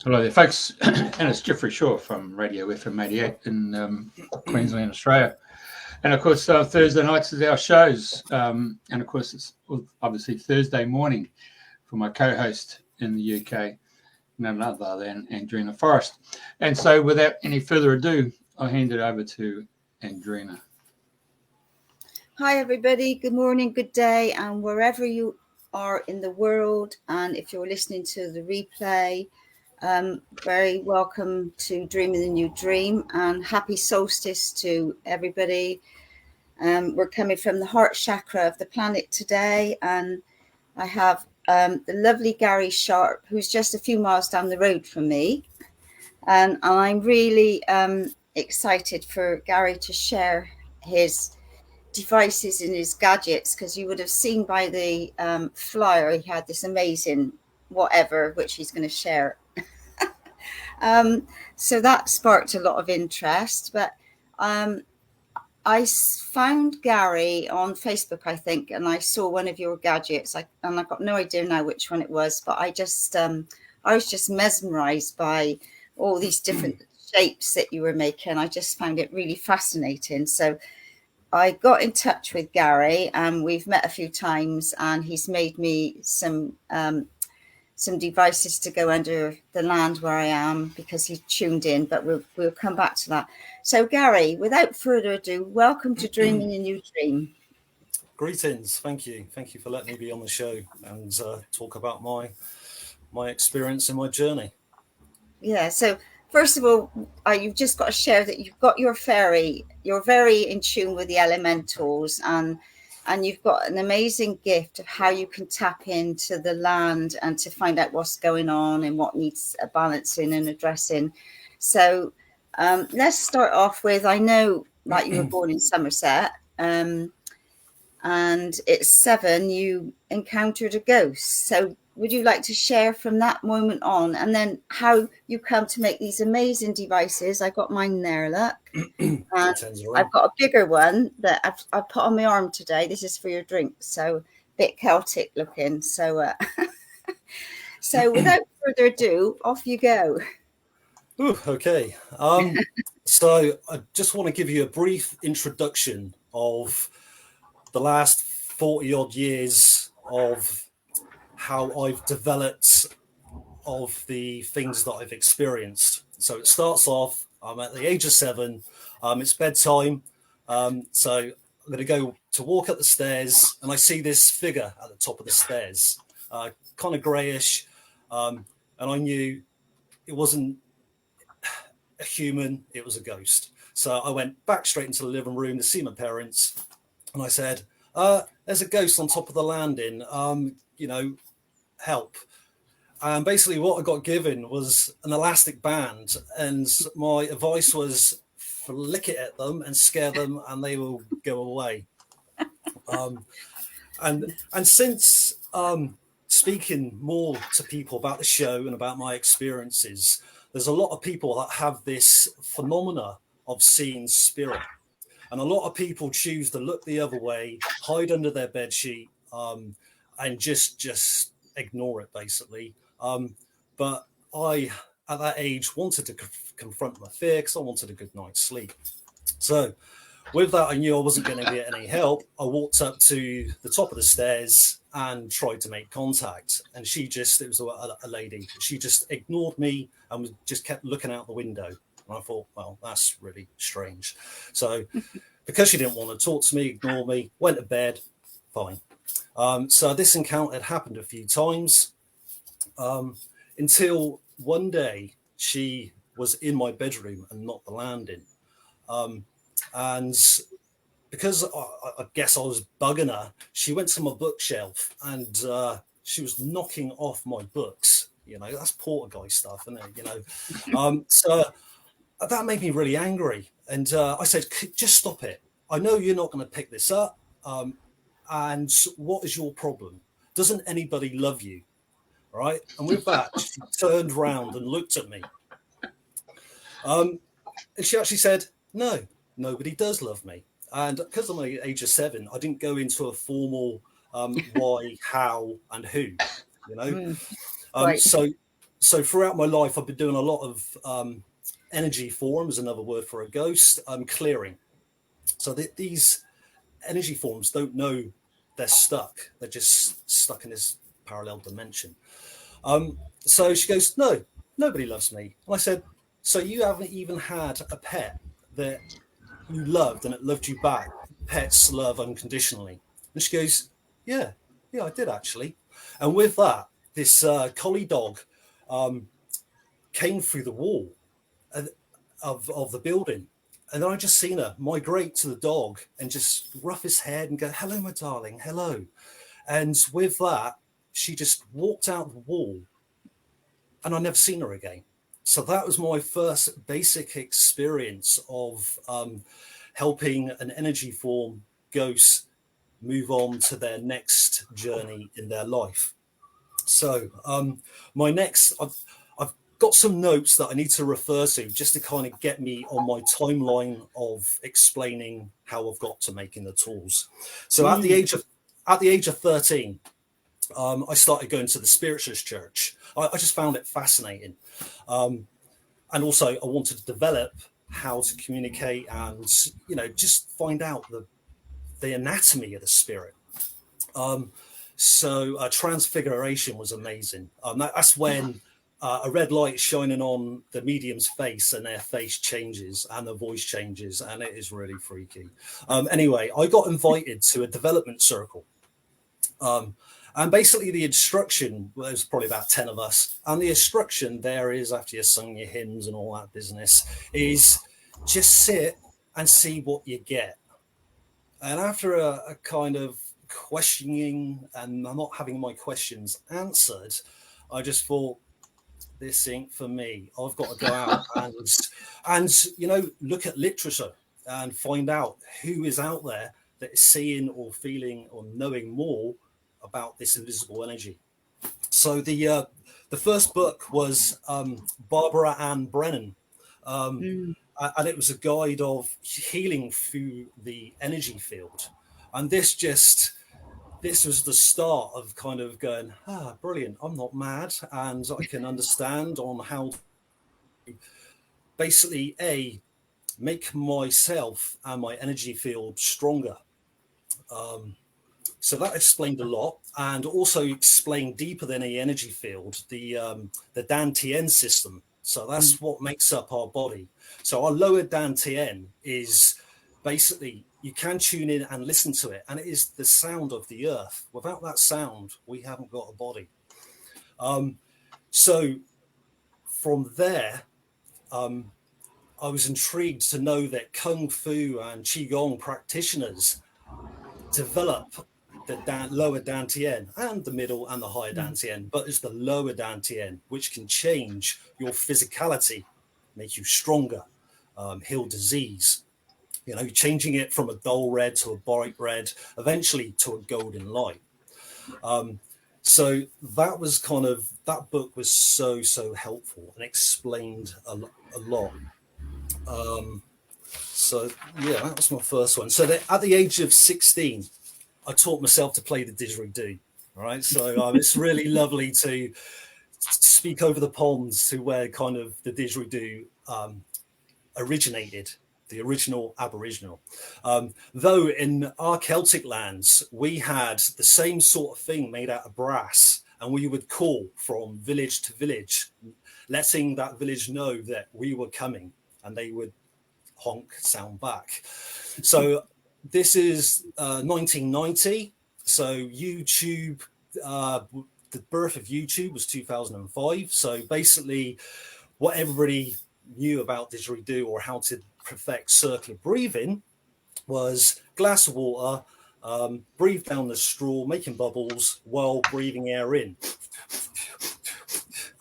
Hello there, folks, and it's Jeffrey Shaw from Radio FM 88 in Queensland, Australia. And of course, Thursday nights is our shows, and of course, it's obviously Thursday morning for my co-host in the UK, none other than Andrena Forrest. And so, without any further ado, I'll hand it over to Andrena. Hi, everybody. Good morning, good day, and wherever you are in the world, and if you're listening to the replay, very welcome to Dreaming the New Dream, and happy solstice to everybody. We're coming from the heart chakra of the planet today, and I have the lovely Garry Sharp, who's just a few miles down the road from me, and I'm really excited for Garry to share his devices and his gadgets, because you would have seen by the flyer he had this amazing whatever which he's going to share. So that sparked a lot of interest, but I found Garry on Facebook, I think, and I saw one of your gadgets, and I've got no idea now which one it was, but I was just mesmerized by all these different shapes that you were making. I just found it really fascinating. So I got in touch with Garry, and we've met a few times, and he's made me some devices to go under the land where I am, because he tuned in, but we'll come back to that. So Garry, without further ado, welcome to Dreaming a New Dream. Greetings. Thank you for letting me be on the show and talk about my experience and my journey. Yeah, so first of all, you've just got to share that you've got your fairy. You're very in tune with the elementals, and you've got an amazing gift of how you can tap into the land and to find out what's going on and what needs a balancing and addressing. So let's start off with, I know that you were born in Somerset, and at 7 you encountered a ghost. So would you like to share from that moment on, and then how you come to make these amazing devices? I got mine there, look. And I've got a bigger one that I've put on my arm today. This is for your drink, so a bit Celtic looking. So, so without further ado, off you go. Ooh, okay. So I just want to give you a brief introduction of the last 40 odd years of how I've developed of the things that I've experienced. So it starts off, I'm at the age of 7, it's bedtime. So I'm going to go to walk up the stairs, and I see this figure at the top of the stairs, kind of grayish. And I knew it wasn't a human, it was a ghost. So I went back straight into the living room to see my parents, and I said, there's a ghost on top of the landing, help. And basically what I got given was an elastic band, and my advice was flick it at them and scare them, and they will go away. And since speaking more to people about the show and about my experiences, there's a lot of people that have this phenomena of seeing spirit, and a lot of people choose to look the other way, hide under their bed sheet, and just ignore it, basically. But I, at that age, wanted to confront my fear, because I wanted a good night's sleep. So with that, I knew I wasn't going to get any help. I walked up to the top of the stairs and tried to make contact. And it was a lady, she just ignored me and just kept looking out the window. And I thought, well, that's really strange. So because she didn't want to talk to me, ignore me, went to bed, fine. So this encounter had happened a few times, until one day she was in my bedroom and not the landing. And because I guess I was bugging her, she went to my bookshelf and she was knocking off my books. That's Portuguese stuff, isn't it? So that made me really angry. And I said, just stop it. I know you're not going to pick this up. And what is your problem? Doesn't anybody love you? Right? And with that, she turned round and looked at me. And she actually said, no, nobody does love me. And because I'm the age of 7, I didn't go into a formal why, how, and who, Right. So So throughout my life, I've been doing a lot of energy forms, another word for a ghost, clearing. So these energy forms don't know they're stuck. They're just stuck in this parallel dimension. So she goes, no, nobody loves me. And I said, so you haven't even had a pet that you loved and it loved you back. Pets love unconditionally. And she goes, yeah, I did actually. And with that, this collie dog came through the wall of the building. And then I just seen her migrate to the dog and just rough his head and go, hello, my darling, hello. And with that, she just walked out the wall and I never seen her again. So that was my first basic experience of helping an energy form ghost move on to their next journey in their life. So my next, I've got some notes that I need to refer to just to kind of get me on my timeline of explaining how I've got to making the tools. So at the age of 13, I started going to the spiritualist church. I just found it fascinating. And also I wanted to develop how to communicate and, just find out the anatomy of the spirit. So transfiguration was amazing. That's when a red light shining on the medium's face and their face changes and their voice changes, and it is really freaky. Anyway, I got invited to a development circle. And basically the instruction, well, there's probably about 10 of us, and the instruction there is, after you've sung your hymns and all that business, is just sit and see what you get. And after a kind of questioning and I'm not having my questions answered, I just thought, this ain't for me. I've got to go out and look at literature and find out who is out there that is seeing or feeling or knowing more about this invisible energy. So the first book was Barbara Ann Brennan, and it was a guide of healing through the energy field. And this was the start of kind of going, brilliant, I'm not mad, and I can understand on how to basically make myself and my energy field stronger. So that explained a lot, and also explained deeper than a energy field, the Dantian system. So that's what makes up our body. So our lower Dantian is basically, you can tune in and listen to it, and it is the sound of the earth. Without that sound, we haven't got a body. So from there, I was intrigued to know that Kung Fu and Qigong practitioners develop the lower Dantian and the middle and the higher Dantian, but it's the lower Dantian which can change your physicality, make you stronger, heal disease, changing it from a dull red to a bright red, eventually to a golden light. So that was that book was so helpful and explained a lot. So yeah, that was my first one. So at the age of 16, I taught myself to play the didgeridoo. All right, so it's really lovely to speak over the ponds to where kind of the didgeridoo originated, the original Aboriginal. Though in our Celtic lands, we had the same sort of thing made out of brass, and we would call from village to village, letting that village know that we were coming, and they would honk sound back. So this is 1990. So YouTube, the birth of YouTube was 2005. So basically what everybody knew about didgeridoo or how to perfect circular breathing was glass of water, breathe down the straw, making bubbles while breathing air in.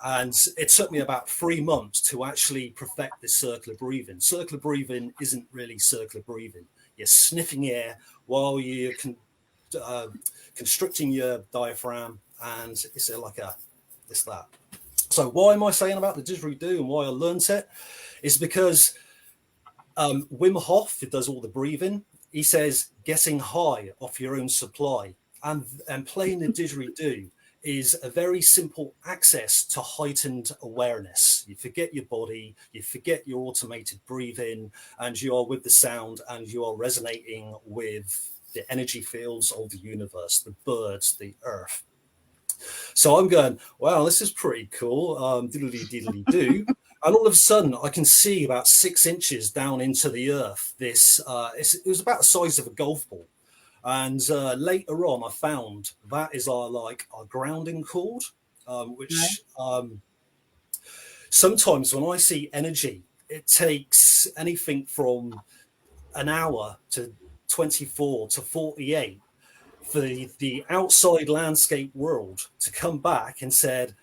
And it took me about 3 months to actually perfect this circular breathing. Circular breathing isn't really circular breathing. You're sniffing air while you're constricting your diaphragm, and it's like that. So why am I saying about the didgeridoo and why I learned it? Is because Wim Hof, who does all the breathing, he says getting high off your own supply and playing the didgeridoo is a very simple access to heightened awareness. You forget your body, you forget your automated breathing, and you are with the sound, and you are resonating with the energy fields of the universe, the birds, the earth. So I'm going, wow, this is pretty cool. Diddly diddly do. And all of a sudden, I can see about 6 inches down into the earth. It was about the size of a golf ball. And later on, I found that is our grounding cord, which sometimes when I see energy, it takes anything from an hour to 24 to 48 for the outside landscape world to come back and said,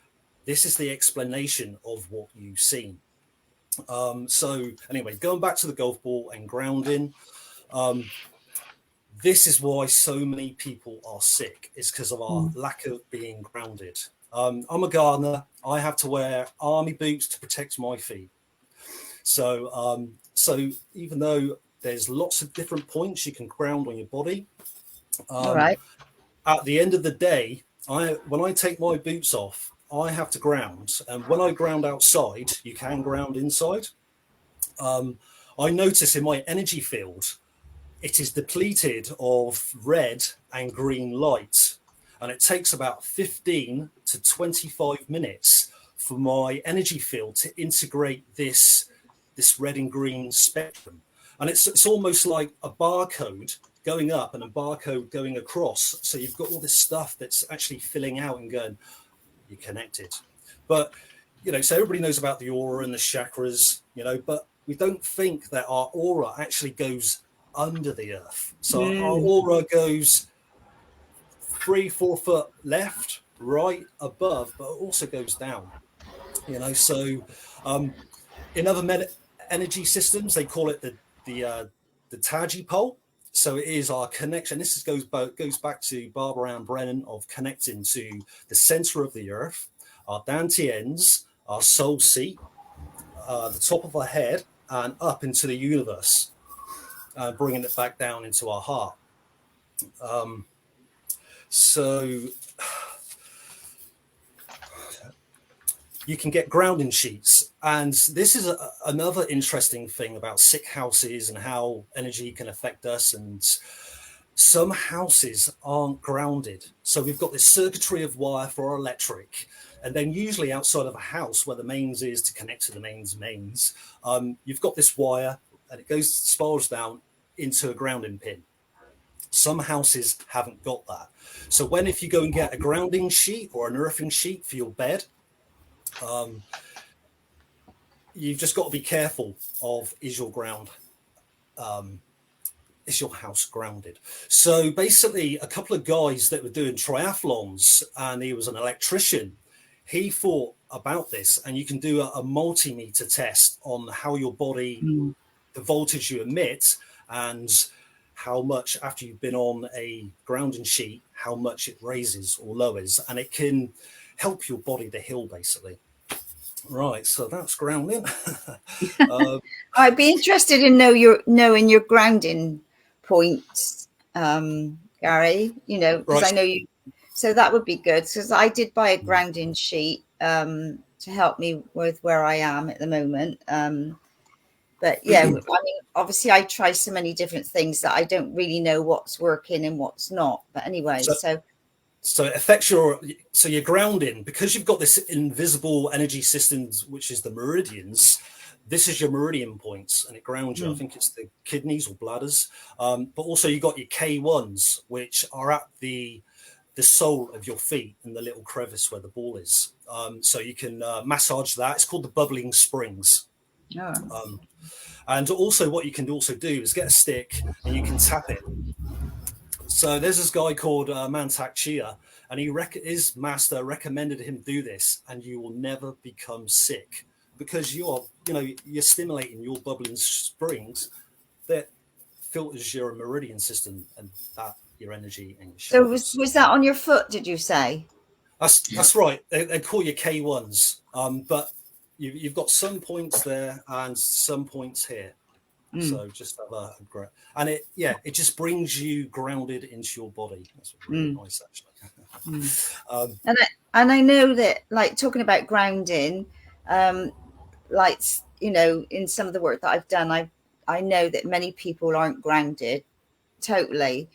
this is the explanation of what you've seen. So anyway, going back to the golf ball and grounding, this is why so many people are sick, is because of our lack of being grounded. I'm a gardener. I have to wear army boots to protect my feet. So even though there's lots of different points you can ground on your body, all right, at the end of the day, when I take my boots off, I have to ground. And when I ground outside, you can ground inside. I notice in my energy field, it is depleted of red and green light. And it takes about 15 to 25 minutes for my energy field to integrate this red and green spectrum. And it's almost like a barcode going up and a barcode going across. So you've got all this stuff that's actually filling out and going, you're connected. But, so everybody knows about the aura and the chakras, but we don't think that our aura actually goes under the earth. So our aura goes 3-4 foot left, right, above, but it also goes down. So in other energy systems, they call it the Taji pole. So it is our connection. This goes back to Barbara Ann Brennan of connecting to the center of the earth, our dantians, our soul seat, the top of our head, and up into the universe, bringing it back down into our heart. So you can get grounding sheets. And this is another interesting thing about sick houses and how energy can affect us. And some houses aren't grounded. So we've got this circuitry of wire for our electric. And then usually outside of a house where the mains is to connect to the mains, you've got this wire and it spirals down into a grounding pin. Some houses haven't got that. So if you go and get a grounding sheet or an earthing sheet for your bed, you've just got to be careful of, is your house grounded? So basically a couple of guys that were doing triathlons, and he was an electrician, he thought about this, and you can do a multimeter test on how your body, the voltage you emit, and how much after you've been on a grounding sheet, how much it raises or lowers, and it can help your body to heal basically. Right, so that's grounding. I'd be interested in knowing your grounding points, Garry. Because right. I know you. So that would be good, because I did buy a grounding sheet to help me with where I am at the moment. But yeah, I mean, obviously, I try so many different things that I don't really know what's working and what's not. But anyway, So it affects you're grounding because you've got this invisible energy systems, which is the meridians. This is your meridian points, and it grounds you. I think it's the kidneys or bladders. But also you got your K1s, which are at the sole of your feet in the little crevice where the ball is. So you can massage that. It's called the bubbling springs. Yeah. And also what you can also do is get a stick and you can tap it. So there's this guy called Mantak Chia, and his master recommended him do this, and you will never become sick because you're stimulating your bubbling springs that filters your meridian system and that your energy and your So was that on your foot? Did you say? That's right. They call you K1s, but you've got some points there and some points here. So just have and it just brings you grounded into your body. That's really nice, actually. And I know that, like, talking about grounding, like, you know, in some of the work that I've done, I know that many people aren't grounded totally,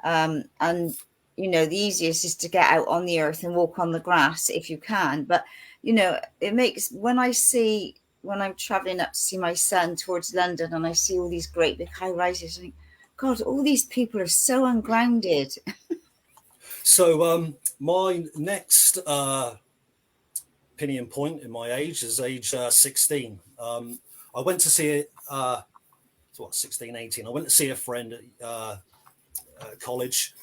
and you know, the easiest is to get out on the earth and walk on the grass if you can. But you know, it makes, when I'm traveling up to see my son towards London and I see all these great big high rises, I think, God, all these people are so ungrounded. So my next opinion point in my age is age 16. I went to see it, 16, 18. I went to see a friend at college.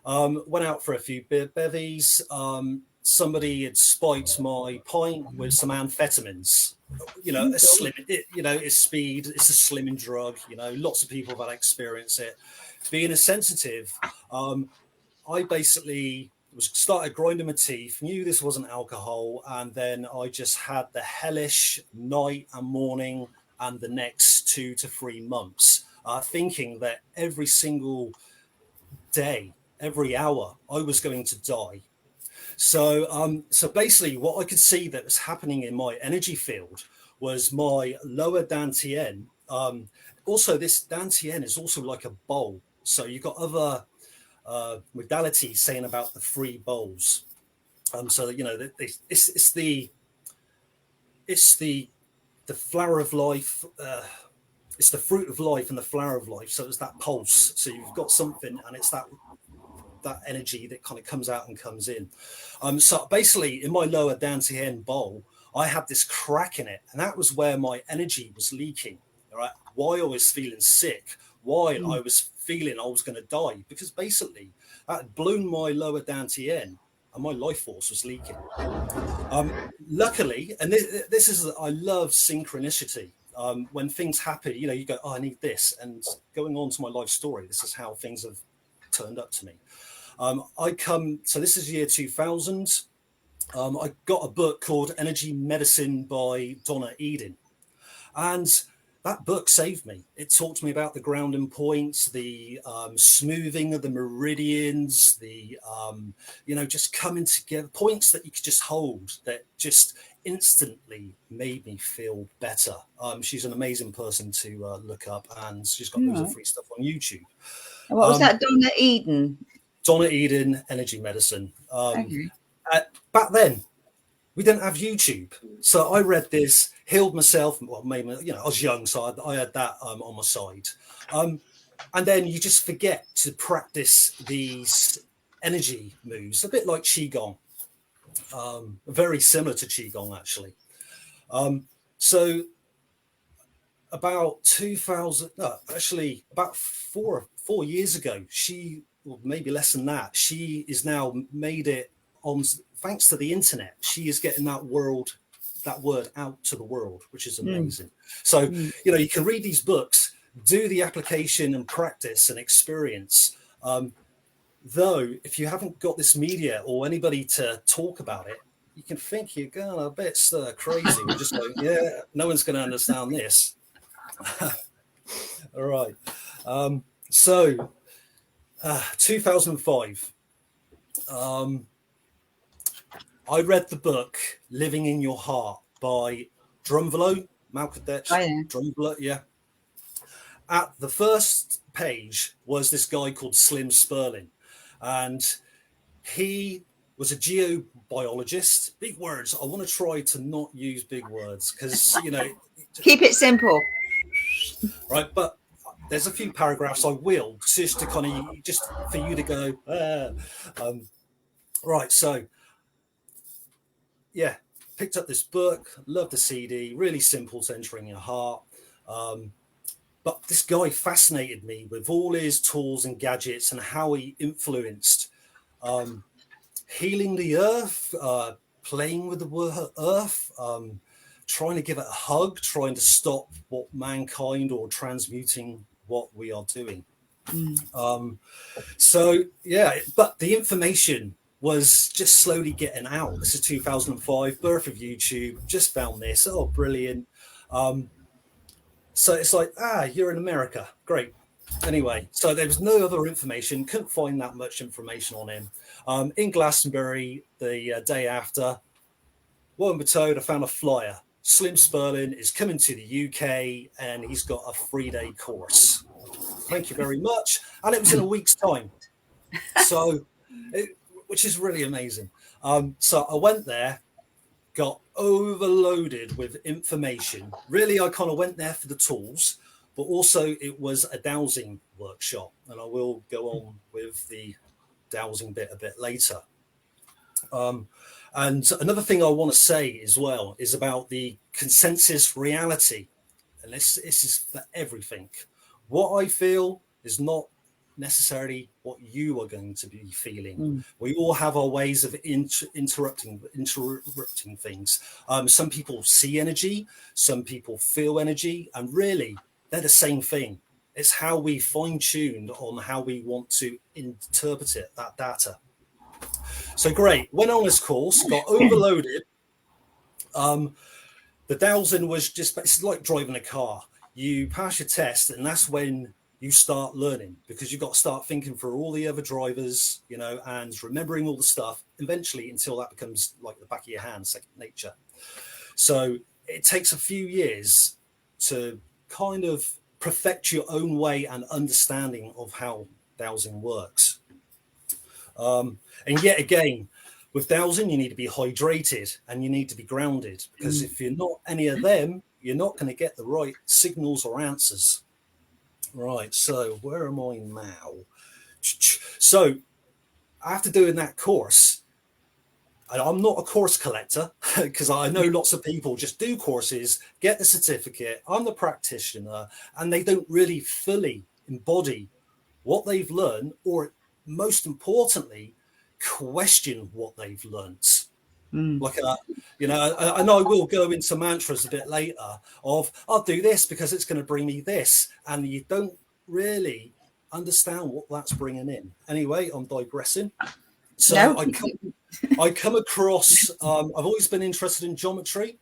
Went out for a few bevies. Somebody had spiked my pint with some amphetamines. You know, a slim, you know, it's speed. It's a slimming drug. You know, lots of people that experience it. Being a sensitive, I basically started grinding my teeth. Knew this wasn't alcohol, and then I just had the hellish night and morning, and the next 2 to 3 months, thinking that every single day, every hour, I was going to die. So basically what I could see that was happening in my energy field was my lower dantian. Also, this dantian is also like a bowl. So you've got other modalities saying about the 3 bowls. So, you know, it's the flower of life. It's the fruit of life and the flower of life. So it's that pulse. So you've got something, and it's that energy that kind of comes out and comes in. So basically, in my lower dantian bowl, I had this crack in it, and that was where my energy was leaking. All right, why I was feeling sick, why I was feeling I was going to die, because basically that had blown my lower dantian, and my life force was leaking. Luckily, and this is, I love synchronicity. When things happen, you know, you go, oh, I need this. And going on to my life story, this is how things have turned up to me. So this is year 2000. I got a book called Energy Medicine by Donna Eden. And that book saved me. It talked to me about the grounding points, the smoothing of the meridians, the, you know, just coming together, points that you could just hold that just instantly made me feel better. She's an amazing person to look up, and she's got loads of free stuff on YouTube. And what was that, Donna Eden? Donna Eden, Energy Medicine. Okay. Back then, we didn't have YouTube. So I read this, healed myself. Well, maybe, you know, I was young, so I had that on my side. And then you just forget to practice these energy moves, a bit like Qigong. Very similar to Qigong, actually. So about 2000, no, actually about four years ago, or maybe less than that, she is now made it on, thanks to the internet, she is getting that word out to the world, which is amazing. So, you know, you can read these books, do the application and practice and experience. Though, if you haven't got this media or anybody to talk about it, you can think you're going a bit crazy. We're just like, yeah, no one's going to understand this. All right. So 2005, I read the book Living in Your Heart by Drumvalo, Malkadet. Oh, yeah. Drumvalo, yeah. At the first page was this guy called Slim Sperling, and he was a geobiologist. Big words. I want to try to not use big words because, you know. Keep it simple. Right, but there's a few paragraphs I will, just to kind of, just for you to go, right, so, yeah, picked up this book, loved the CD, really simple, centering your heart. But this guy fascinated me with all his tools and gadgets and how he influenced healing the earth, playing with the earth, trying to give it a hug, trying to stop what mankind or transmuting what we are doing. So, yeah, but the information was just slowly getting out. This is 2005, birth of YouTube, just found this. Oh, brilliant. So it's like, you're in America. Great. Anyway, so there was no other information. Couldn't find that much information on him. In Glastonbury, the day after, lo and behold, I found a flyer. Slim Sperling is coming to the UK, and he's got a 3-day course. Thank you very much. And it was in a week's time. So, which is really amazing. So I went there, got overloaded with information. Really, I kind of went there for the tools, but also it was a dowsing workshop. And I will go on with the dowsing bit a bit later. And another thing I want to say as well is about the consensus reality. And this is for everything. What I feel is not necessarily what you are going to be feeling. We all have our ways of interrupting things. Some people see energy, some people feel energy, and really they're the same thing. It's how we fine-tuned on how we want to interpret it, that data. So great, went on this course, got overloaded. The dowsing was just, it's like driving a car. You pass your test, and that's when you start learning, because you've got to start thinking for all the other drivers, you know, and remembering all the stuff eventually until that becomes like the back of your hand, second nature. So it takes a few years to kind of perfect your own way and understanding of how dowsing works. And yet again, with dowsing, you need to be hydrated and you need to be grounded, because if you're not any of them, you're not going to get the right signals or answers. Right, so where am I now? So after doing that course, I'm not a course collector, because I know lots of people just do courses, get the certificate, I'm the practitioner, and they don't really fully embody what they've learned, or most importantly, question what they've learnt. Like, you know, and I will go into mantras a bit later of, I'll do this because it's going to bring me this. And you don't really understand what that's bringing in. Anyway, I'm digressing. So no. I come across, I've always been interested in geometry.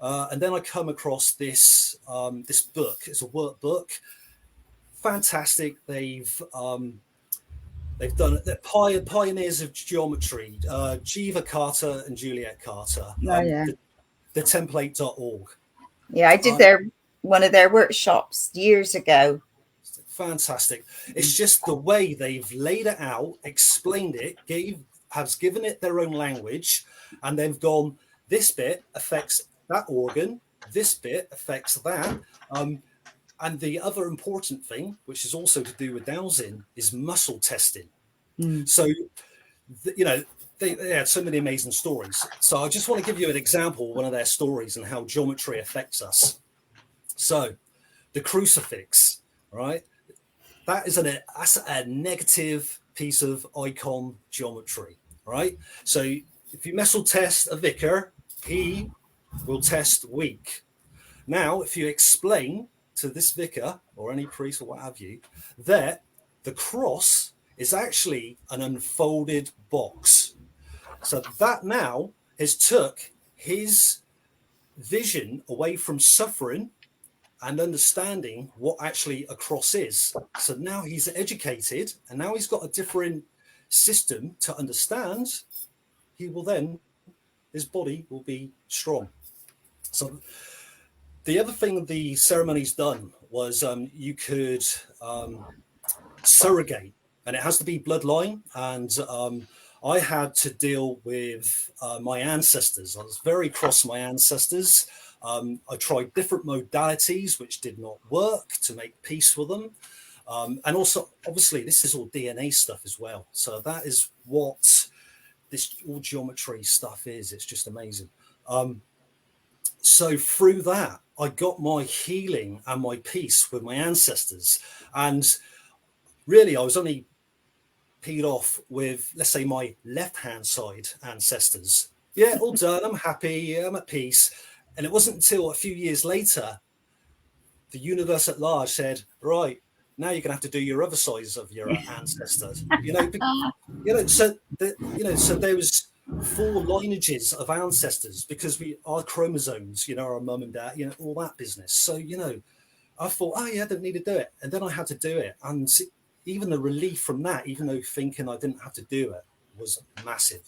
And then I come across this, this book. It's a workbook. Fantastic. They've done it. They're pioneers of geometry, Jiva Carter and Juliet Carter. The template.org. Yeah, I did one of their workshops years ago. Fantastic. It's just the way they've laid it out, explained it, has given it their own language, and they've gone, this bit affects that organ, this bit affects that. And the other important thing, which is also to do with dowsing, is muscle testing. So, you know, they had so many amazing stories. So I just want to give you an example of one of their stories and how geometry affects us. So the crucifix, right? That's a negative piece of icon geometry, right? So if you muscle test a vicar, he will test weak. Now, if you explain to this vicar or any priest or what have you, that the cross is actually an unfolded box. So that now has took his vision away from suffering and understanding what actually a cross is. So now he's educated, and now he's got a different system to understand. He will then, his body will be strong. So the other thing the ceremony's done was you could surrogate, and it has to be bloodline. And I had to deal with my ancestors. I was very cross my ancestors. I tried different modalities which did not work to make peace with them. And also, obviously, this is all DNA stuff as well. So that is what this all geometry stuff is. It's just amazing. So through that, I got my healing and my peace with my ancestors. And really, I was only peed off with, let's say, my left-hand side ancestors. Yeah, all done. I'm happy. I'm at peace. And it wasn't until a few years later, the universe at large said, right, now you're going to have to do your other sides of your ancestors. So there was 4 lineages of ancestors because our chromosomes, our mum and dad, all that business. So, I thought, oh yeah, I don't need to do it. And then I had to do it. And even the relief from that, even though thinking I didn't have to do it, was massive.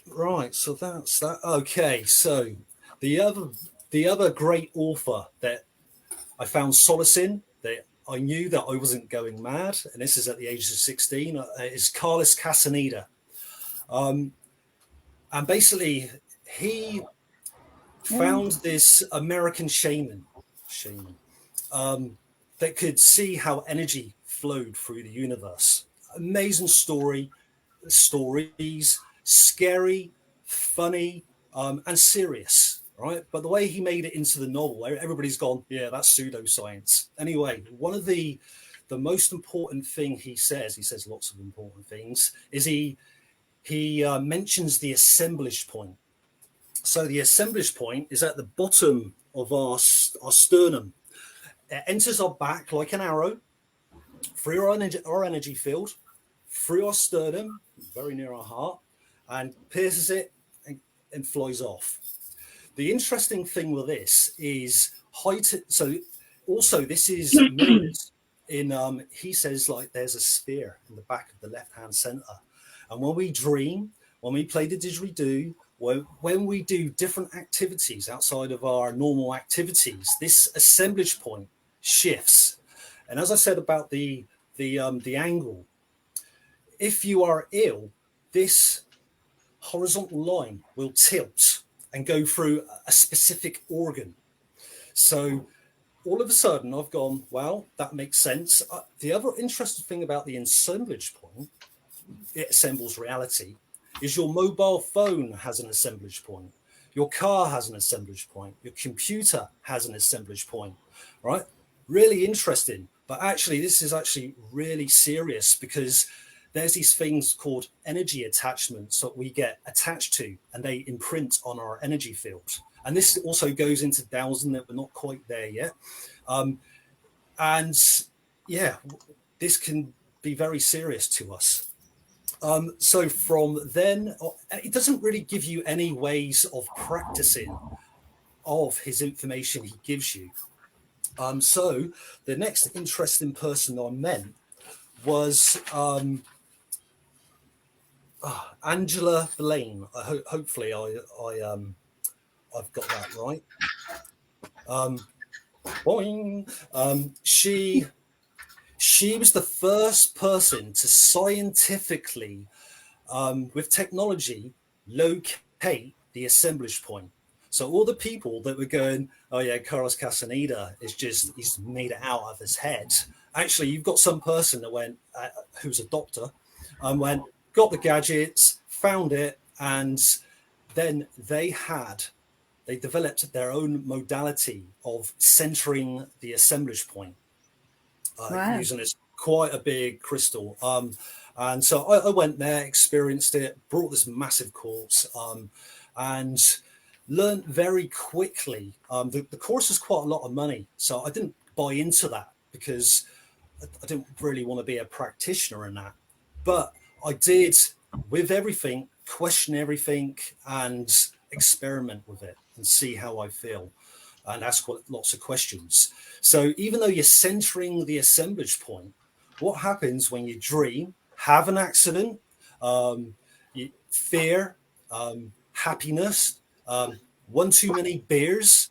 Right, so that's that. Okay, so the other great author that I found solace in, that I knew that I wasn't going mad, and this is at the age of 16, is Carlos Castaneda. And basically, he found this American shaman that could see how energy flowed through the universe. Amazing stories, scary, funny, and serious, right? But the way he made it into the novel, everybody's gone, yeah, that's pseudoscience. Anyway, one of the most important thing he says lots of important things, is he mentions the assemblage point. So the assemblage point is at the bottom of our sternum. It enters our back like an arrow, through our energy field, through our sternum, very near our heart, and pierces it and flies off. The interesting thing with this is so also this is mirrored in, he says, like, there's a sphere in the back of the left-hand center. And when we dream, when we play the didgeridoo, when we do different activities outside of our normal activities, this assemblage point shifts. And as I said about the angle, if you are ill, this horizontal line will tilt and go through a specific organ. So all of a sudden I've gone, well, that makes sense. The other interesting thing about the assemblage point, it assembles reality, is your mobile phone has an assemblage point. Your car has an assemblage point. Your computer has an assemblage point, right? Really interesting. But actually, this is actually really serious, because there's these things called energy attachments that we get attached to, and they imprint on our energy field. And this also goes into dowsing, that we're not quite there yet. And yeah, this can be very serious to us. So from then, it doesn't really give you any ways of practicing of his information he gives you. So the next interesting person I met was Angela Blaine. Hopefully I've got that right. Boing. She was the first person to scientifically, with technology, locate the assemblage point. So all the people that were going, oh yeah, Carlos Castaneda he's made it out of his head. Actually, you've got some person that went, who's a doctor, got the gadgets, found it, and then they developed their own modality of centering the assemblage point. Wow. Using this quite a big crystal. And so I went there, experienced it, brought this massive course, and learned very quickly. The course is quite a lot of money, so I didn't buy into that, because I didn't really want to be a practitioner in that. But I did, with everything, question everything and experiment with it and see how I feel, and ask lots of questions. So even though you're centering the assemblage point, what happens when you dream, have an accident, fear, happiness, one too many beers,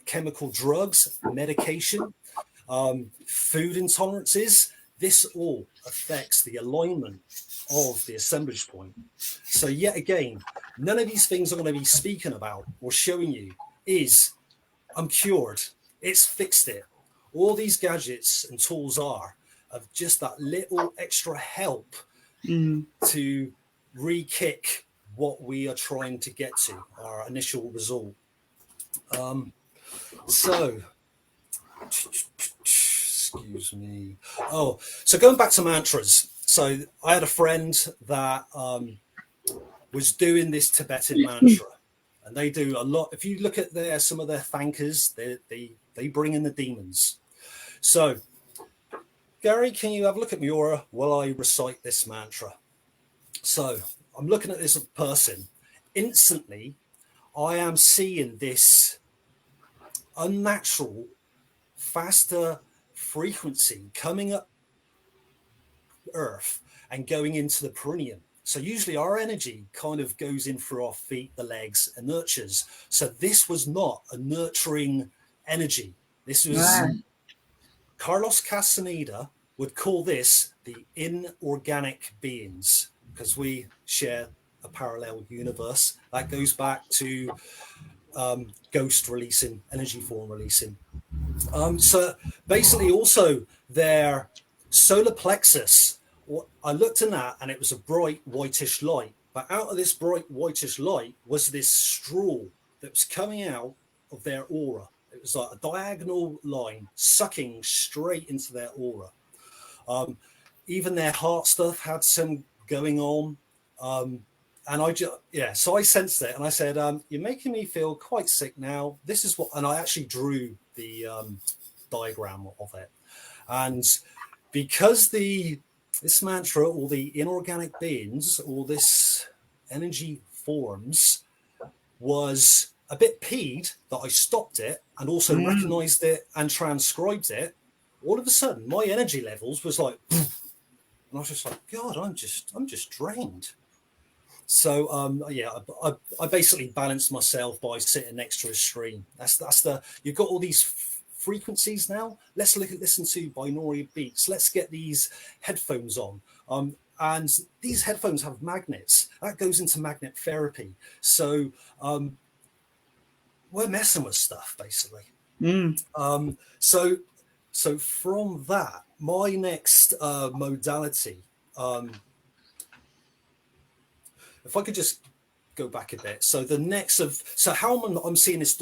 chemical drugs, medication, food intolerances, this all affects the alignment of the assemblage point. So yet again, none of these things I'm going to be speaking about or showing you is I'm cured. It's fixed it. All these gadgets and tools are of just that little extra help to re-kick what we are trying to get to, our initial result. So, excuse me. Oh, so going back to mantras. So I had a friend that was doing this Tibetan mantra, and they do a lot. If you look at some of their thankers, they bring in the demons. So, Garry, can you have a look at Miura while I recite this mantra? So I'm looking at this person. Instantly, I am seeing this unnatural, faster frequency coming up Earth and going into the perineum. So usually our energy kind of goes in through our feet, the legs, and nurtures. So this was not a nurturing energy. This was Carlos Castaneda would call this the inorganic beings, because we share a parallel universe that goes back to ghost releasing, energy form releasing. So basically also their solar plexus, I looked in that and it was a bright whitish light, but out of this bright whitish light was this straw that was coming out of their aura. It was like a diagonal line sucking straight into their aura. Even their heart stuff had some going on. And I just, so I sensed it and I said, you're making me feel quite sick now. This is what, and I actually drew the diagram of it. And because this mantra, or the inorganic beings, or this energy forms, was a bit peeved that I stopped it and also recognized it and transcribed it, all of a sudden my energy levels was like, and I was just like, God, I'm just drained. So I basically balanced myself by sitting next to a stream. You've got all these frequencies now. Let's listen to binaural beats. Let's get these headphones on. And these headphones have magnets. That goes into magnet therapy. So we're messing with stuff basically. So from that, my next modality. If I could just go back a bit. So how I'm seeing this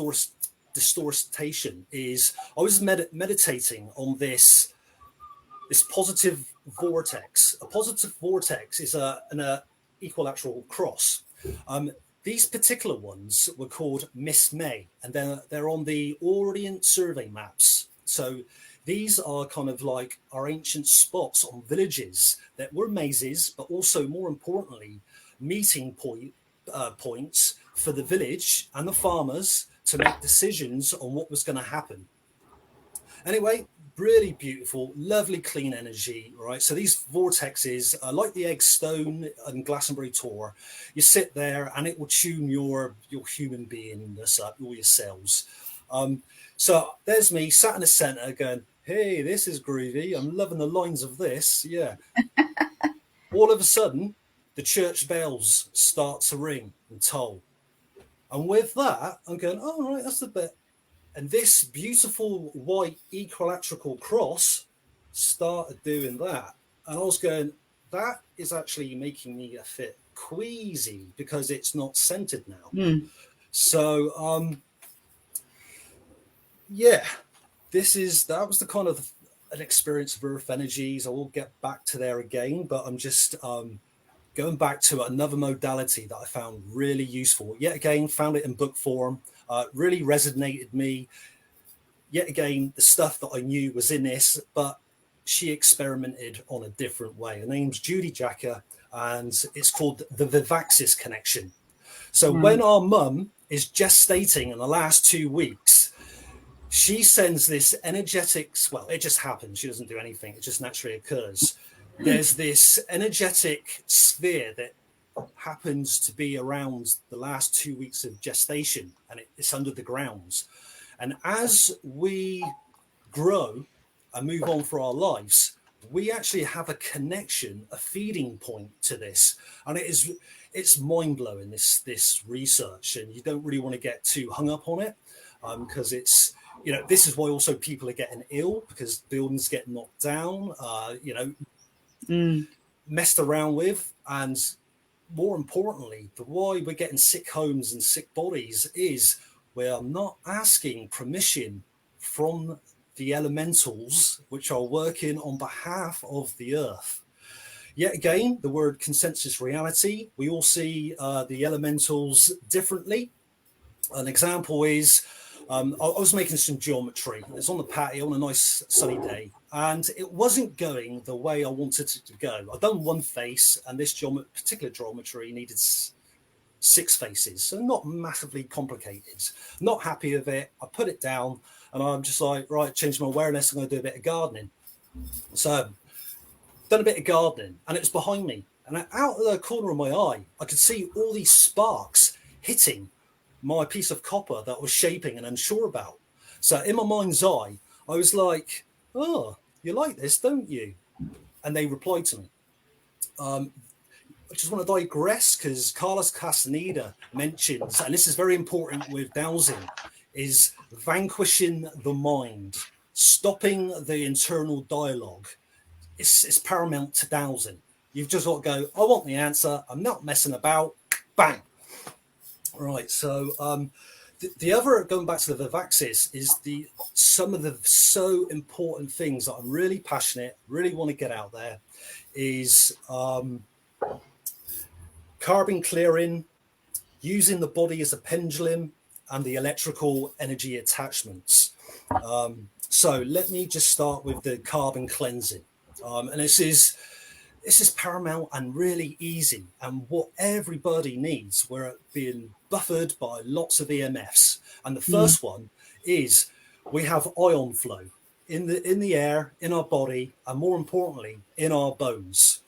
distortion is I was meditating on this positive vortex. A positive vortex is an equilateral cross. These particular ones were called Miss May, and they're on the Orient survey maps. So these are kind of like our ancient spots on villages that were mazes, but also more importantly, meeting points for the village and the farmers to make decisions on what was going to happen. Anyway, really beautiful, lovely, clean energy, right? So these vortexes are like the egg stone and Glastonbury Tor. You sit there and it will tune your human beingness up, all your cells. So there's me sat in the center going, hey, this is groovy. I'm loving the lines of this. Yeah. All of a sudden, the church bells start to ring and toll. And with that, I'm going, oh, right, that's the bit. And this beautiful white equilateral cross started doing that. And I was going, that is actually making me a bit queasy because it's not centered now. So, that was the kind of an experience of earth energies. I will get back to there again, but I'm just going back to another modality that I found really useful. Yet again, found it in book form. Really resonated me. Yet again, the stuff that I knew was in this, but she experimented on a different way. Her name's Judy Jacker, and it's called the Vivaxis connection. So when our mum is gestating in the last 2 weeks, she sends this energetics. Well, it just happens. She doesn't do anything. It just naturally occurs. There's this energetic sphere that happens to be around the last 2 weeks of gestation, and it's under the ground. And as we grow and move on for our lives, we actually have a connection, a feeding point to this. And it's mind-blowing, this research, and you don't really want to get too hung up on it because it's, this is why also people are getting ill, because buildings get knocked down, messed around with. And more importantly, the why we're getting sick homes and sick bodies is we're not asking permission from the elementals which are working on behalf of the earth. Yet again, the word consensus reality, we all see the elementals differently. An example is, I was making some geometry. It's on the patio on a nice sunny day, and it wasn't going the way I wanted it to go. I'd done one face, and this particular geometry needed 6 faces, so not massively complicated. Not happy with it. I put it down, and I'm just like, right, change my awareness. I'm going to do a bit of gardening. So done a bit of gardening, and it was behind me, and out of the corner of my eye, I could see all these sparks hitting my piece of copper that I was shaping and unsure about. So in my mind's eye, I was like, oh, you like this, don't you? And they replied to me. I just want to digress, because Carlos Castaneda mentions, and this is very important with dowsing, is vanquishing the mind, stopping the internal dialogue. It's paramount to dowsing. You've just got to go, I want the answer. I'm not messing about. Bang. Right. So the other, going back to the Vivaxis, is some of the so important things that I'm really passionate, really want to get out there, is carbon clearing, using the body as a pendulum, and the electrical energy attachments. So let me just start with the carbon cleansing. And this is paramount and really easy, and what everybody needs. We're being buffered by lots of EMFs, and the first one is we have ion flow in the air, in our body, and more importantly, in our bones.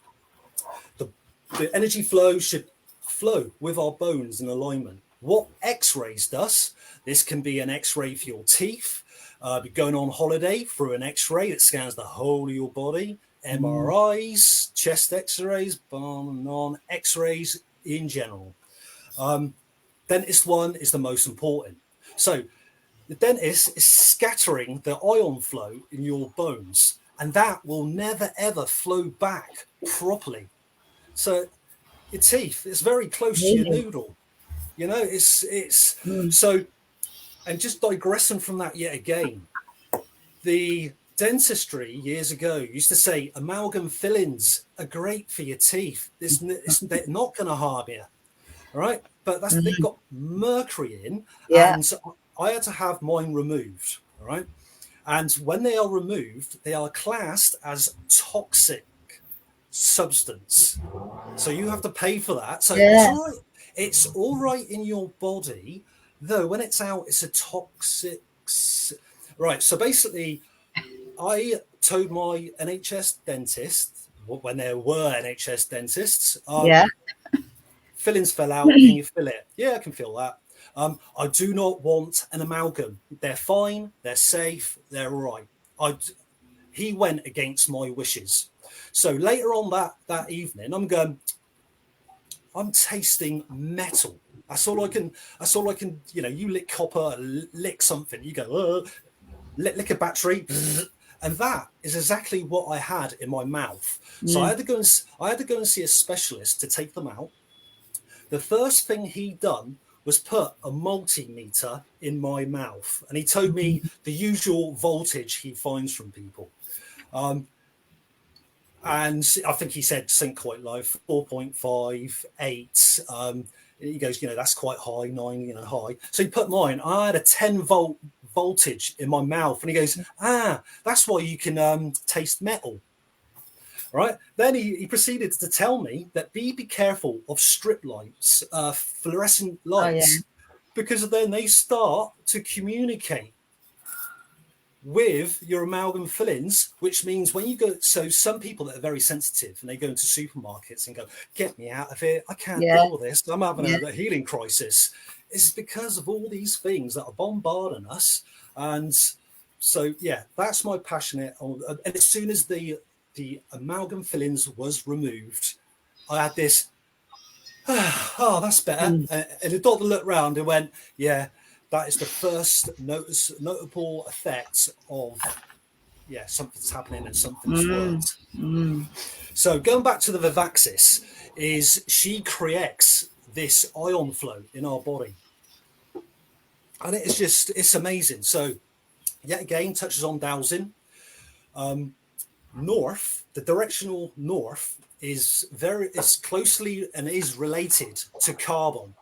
The energy flow should flow with our bones in alignment. What X-rays does, this can be an X-ray for your teeth, be going on holiday through an X-ray that scans the whole of your body, MRIs, chest X-rays, on and on, X-rays in general. Dentist one is the most important. So the dentist is scattering the ion flow in your bones, and that will never ever flow back properly. So your teeth, it's very close to your noodle. You know, it's so. And just digressing from that yet again, the dentistry years ago used to say amalgam fillings are great for your teeth. They're not going to harm you, all right? But they've got mercury in, and I had to have mine removed, all right? And when they are removed, they are classed as toxic substance, so you have to pay for that. So it's all right in your body, though when it's out, it's a toxic. Right. So basically, I told my NHS dentist, when there were NHS dentists, fillings fell out. Can you fill it? Yeah, I can fill that. I do not want an amalgam. They're fine. They're safe. They're all right. He went against my wishes. So later on that evening, I'm tasting metal. That's all I can, you know, you lick copper, lick something, you go, lick a battery. And that is exactly what I had in my mouth. So I had to go and see a specialist to take them out. The first thing he done was put a multimeter in my mouth, and he told me the usual voltage he finds from people. And I think he said something quite low, 4.5, 8. He goes, you know, that's quite high, 9, you know, high. So he put mine. I had a 10 volt voltage in my mouth, and he goes, that's why you can taste metal. Right. Then he proceeded to tell me that be careful of strip lights, fluorescent lights, because then they start to communicate with your amalgam fillings, which means when you go, so some people that are very sensitive and they go into supermarkets and go, get me out of here, I can't deal with this, I'm having a healing crisis. It's because of all these things that are bombarding us. And so, that's my passionate. And as soon as the amalgam fillings was removed, I had this, that's better. And the doctor looked round and went, that is the first notable effect of, something's happening and something's worked. So going back to the Vivaxis, is she creates this ion flow in our body. And it's amazing. So yet again, touches on dowsing. North, the directional north is closely and is related to carbon.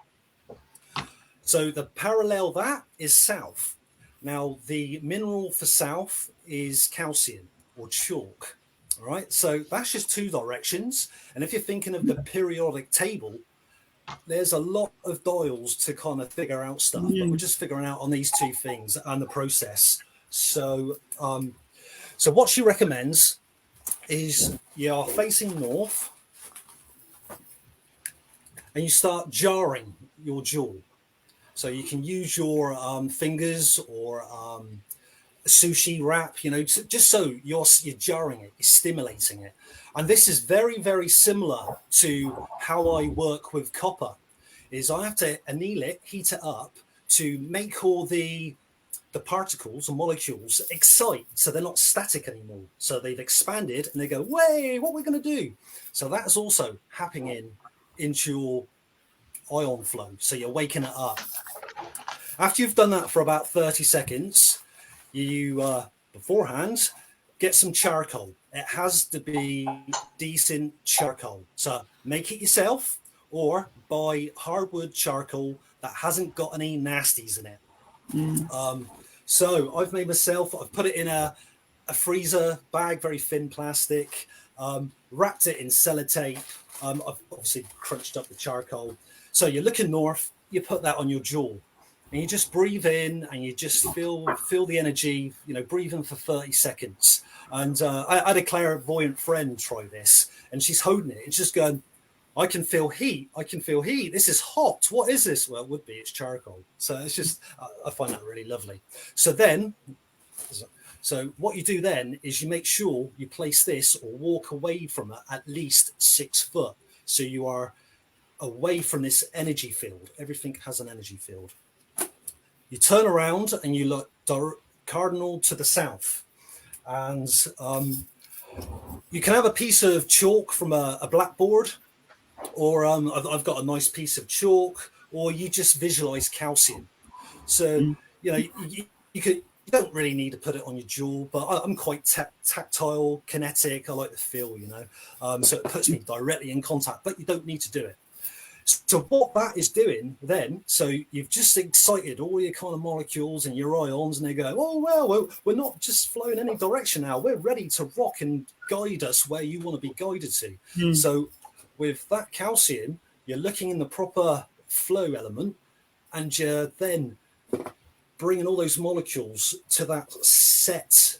So the parallel that is south. Now the mineral for south is calcium or chalk. All right. So that's just two directions. And if you're thinking of the periodic table, there's a lot of dials to kind of figure out stuff, but we're just figuring out on these two things and the process. So, so what she recommends is you are facing north and you start jarring your jaw. So you can use your fingers or a sushi wrap, you know, just so you're jarring it, you're stimulating it. And this is very, very similar to how I work with copper. Is I have to anneal it, heat it up to make all the particles and molecules excite, so they're not static anymore. So they've expanded and they go, "Way, what are we going to do?" So that's also happening into your ion flow. So you're waking it up. After you've done that for about 30 seconds, you beforehand get some charcoal. It has to be decent charcoal. So make it yourself or buy hardwood charcoal that hasn't got any nasties in it. So I've made myself, I've put it in a freezer bag, very thin plastic, wrapped it in sellotape. I've obviously crunched up the charcoal. So you're looking north, you put that on your jaw and you just breathe in and you just feel the energy, you know, breathe in for 30 seconds. And I had a clairvoyant friend try this and she's holding it. It's just going, I can feel heat. I can feel heat. This is hot. What is this? Well, it would be. It's charcoal. So it's just, I find that really lovely. So what you do then is you make sure you place this or walk away from it at least 6 foot. So you are away from this energy field. Everything has an energy field. You turn around and you look cardinal to the south. And you can have a piece of chalk from a blackboard, or I've got a nice piece of chalk, or you just visualize calcium. So, you know, you don't really need to put it on your jaw, but I'm quite tactile, kinetic. I like the feel, you know, so it puts me directly in contact, but you don't need to do it. So what that is doing then, so you've just excited all your kind of molecules and your ions, and they go, oh, well, we're not just flowing any direction now. We're ready to rock and guide us where you want to be guided to. So with that calcium, you're looking in the proper flow element, and you're then bringing all those molecules to that set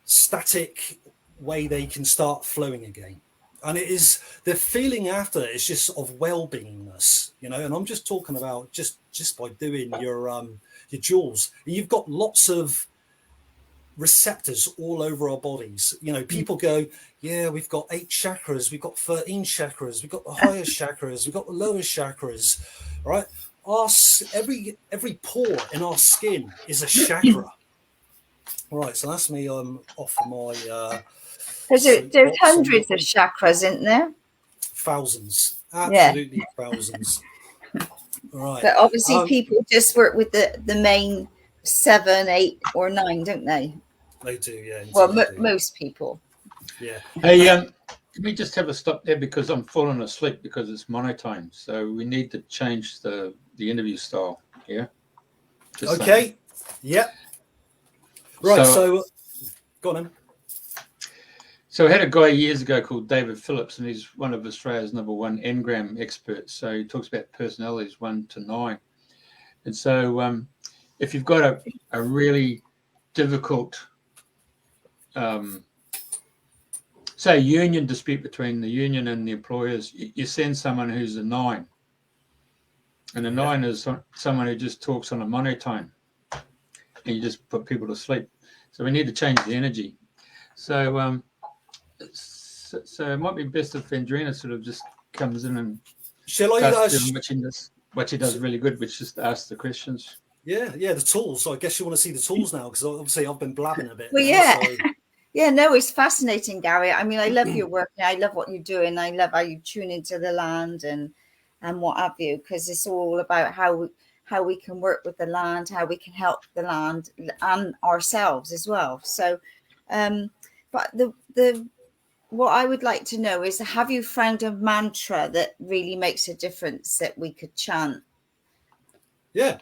static way they can start flowing again. And it is the feeling after is just of well-beingness, you know. And I'm just talking about just by doing your jaws. You've got lots of receptors all over our bodies. You know, people go, yeah, we've got 8 chakras, we've got 13 chakras, we've got the highest chakras, we've got the lowest chakras, right? Every pore in our skin is a chakra. Right, so that's me off my there's hundreds of chakras, isn't there? Thousands, absolutely thousands. Right. But obviously people just work with the main 7, 8 or 9, don't they? They do, yeah. Well, most people. Yeah. Hey, can we just have a stop there, because I'm falling asleep because it's monotone. So we need to change the interview style. Yeah. Just okay. saying. Yep. Right. So go on then. So I had a guy years ago called David Phillips, and he's one of Australia's #1 Engram experts. So he talks about personalities 1 to 9. And so if you've got a really difficult, say, union dispute between the union and the employers, you send someone who's a 9. And a 9 is someone who just talks on a monotone, and you just put people to sleep. So we need to change the energy. So so it might be best if Andrena sort of just comes in and what she does really good, which is to ask the questions. Yeah, the tools. So I guess you want to see the tools now, because obviously I've been blabbing a bit. Well, yeah, no, it's fascinating, Garry. I mean, I love your work. I love what you're doing. I love how you tune into the land and what have you, because it's all about how we can work with the land, how we can help the land and ourselves as well. So, but the what I would like to know is, have you found a mantra that really makes a difference that we could chant? Yeah.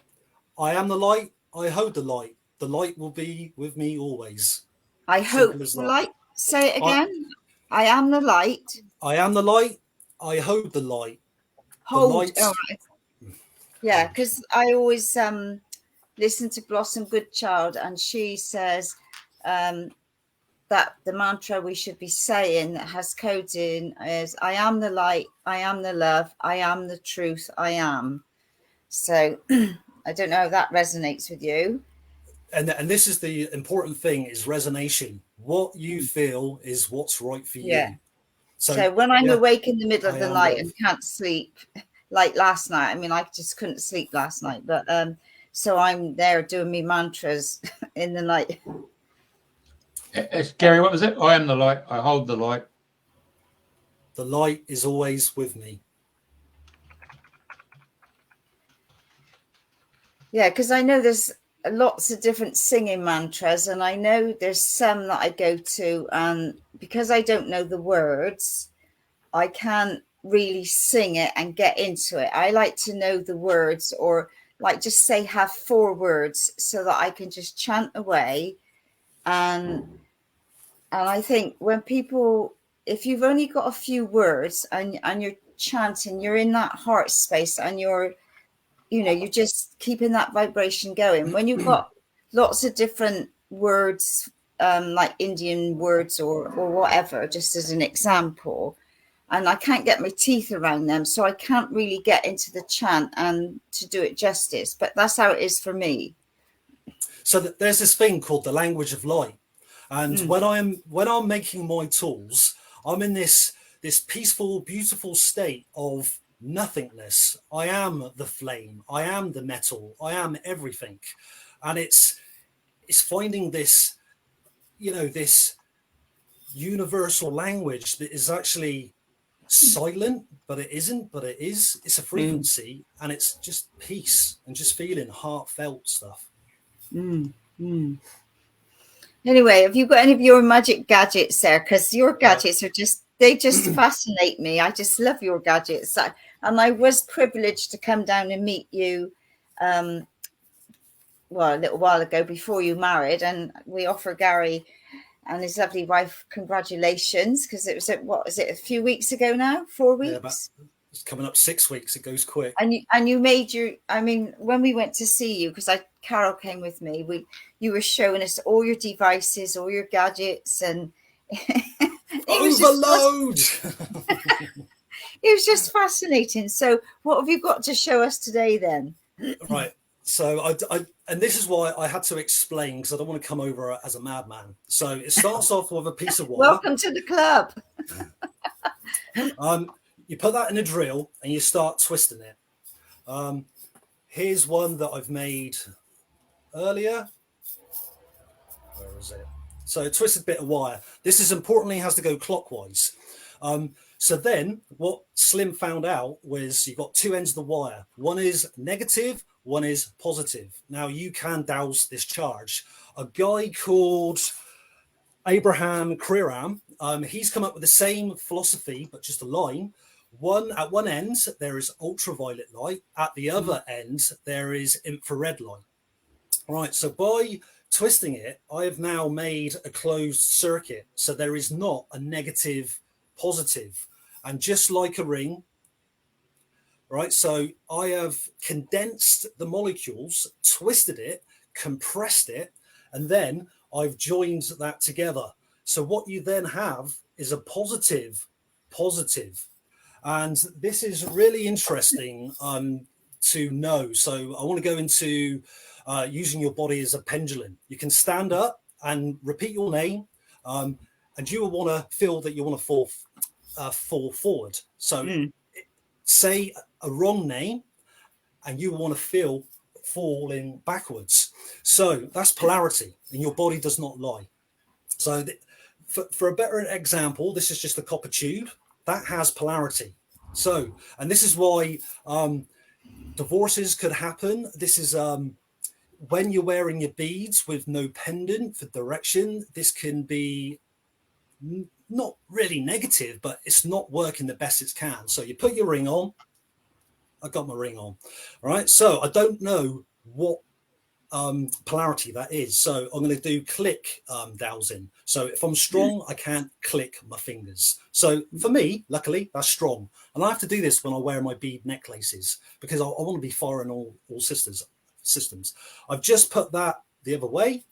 I am the light. I hold the light. The light will be with me always. I hope the light. Say it again. I am the light. I am the light. I hold the light. Hold. Oh, right. Yeah, because I always listen to Blossom Goodchild, and she says that the mantra we should be saying that has codes in is I am the light, I am the love, I am the truth, I am. So I don't know if that resonates with you. And this is the important thing, is resonation. What you feel is what's right for Yeah. you. So when I'm awake in the middle of the night and can't sleep, like last night, I mean, I just couldn't sleep last night, but so I'm there doing me mantras in the night. Gary, what was it? I am the light. I hold the light. The light is always with me. Yeah, because I know there's lots of different singing mantras, and I know there's some that I go to, and because I don't know the words, I can't really sing it and get into it. I like to know the words, or like just say have 4 words so that I can just chant away. And I think when people, if you've only got a few words and you're chanting, you're in that heart space, and you're just keeping that vibration going. When you've got lots of different words, like Indian words or whatever, just as an example, and I can't get my teeth around them, so I can't really get into the chant and to do it justice. But that's how it is for me. So there's this thing called the language of light. And when I'm making my tools, I'm in this peaceful, beautiful state of nothingness. I am the flame. I am the metal. I am everything. And it's finding this, this universal language that is actually silent, but it isn't, but it is. It's a frequency, and it's just peace and just feeling heartfelt stuff. Anyway, have you got any of your magic gadgets there? Because your gadgets are just fascinate me. I just love your gadgets. And I was privileged to come down and meet you a little while ago before you married, and we offer Garry and his lovely wife congratulations, because it was a few weeks ago now? 4 weeks? Yeah, it's coming up 6 weeks. It goes quick. And you made when we went to see you, because Carol came with me, you were showing us all your devices, all your gadgets, and overload. It was just fascinating. So what have you got to show us today then? Right. So I and this is why I had to explain, because I don't want to come over as a madman. So it starts off with a piece of wire. Welcome to the club. You put that in a drill and you start twisting it. Here's one that I've made earlier. Where is it? So a twisted bit of wire. This is importantly has to go clockwise. So then what Slim found out was you've got 2 ends of the wire. One is negative, one is positive. Now you can douse this charge. A guy called Abraham Kriram, he's come up with the same philosophy, but just a line. At one end, there is ultraviolet light. At the other end, there is infrared light. All right, so by twisting it, I have now made a closed circuit. So there is not a negative positive. And just like a ring, right? So I have condensed the molecules, twisted it, compressed it, and then I've joined that together. So what you then have is a positive. And this is really interesting to know. So I want to go into using your body as a pendulum. You can stand up and repeat your name, and you will want to feel that you want to fall forward. So say a wrong name, and you want to feel falling backwards. So that's polarity, and your body does not lie. So for a better example, this is just a copper tube that has polarity. So, and this is why divorces could happen. This is when you're wearing your beads with no pendant for direction. This can be not really negative, but it's not working the best it can. So you put your ring on. I got my ring on. All right. So I don't know what polarity that is. So I'm going to do click dowsing. So if I'm strong, I can't click my fingers. So for me, luckily, that's strong. And I have to do this when I wear my bead necklaces because I want to be firing all systems. I've just put that the other way.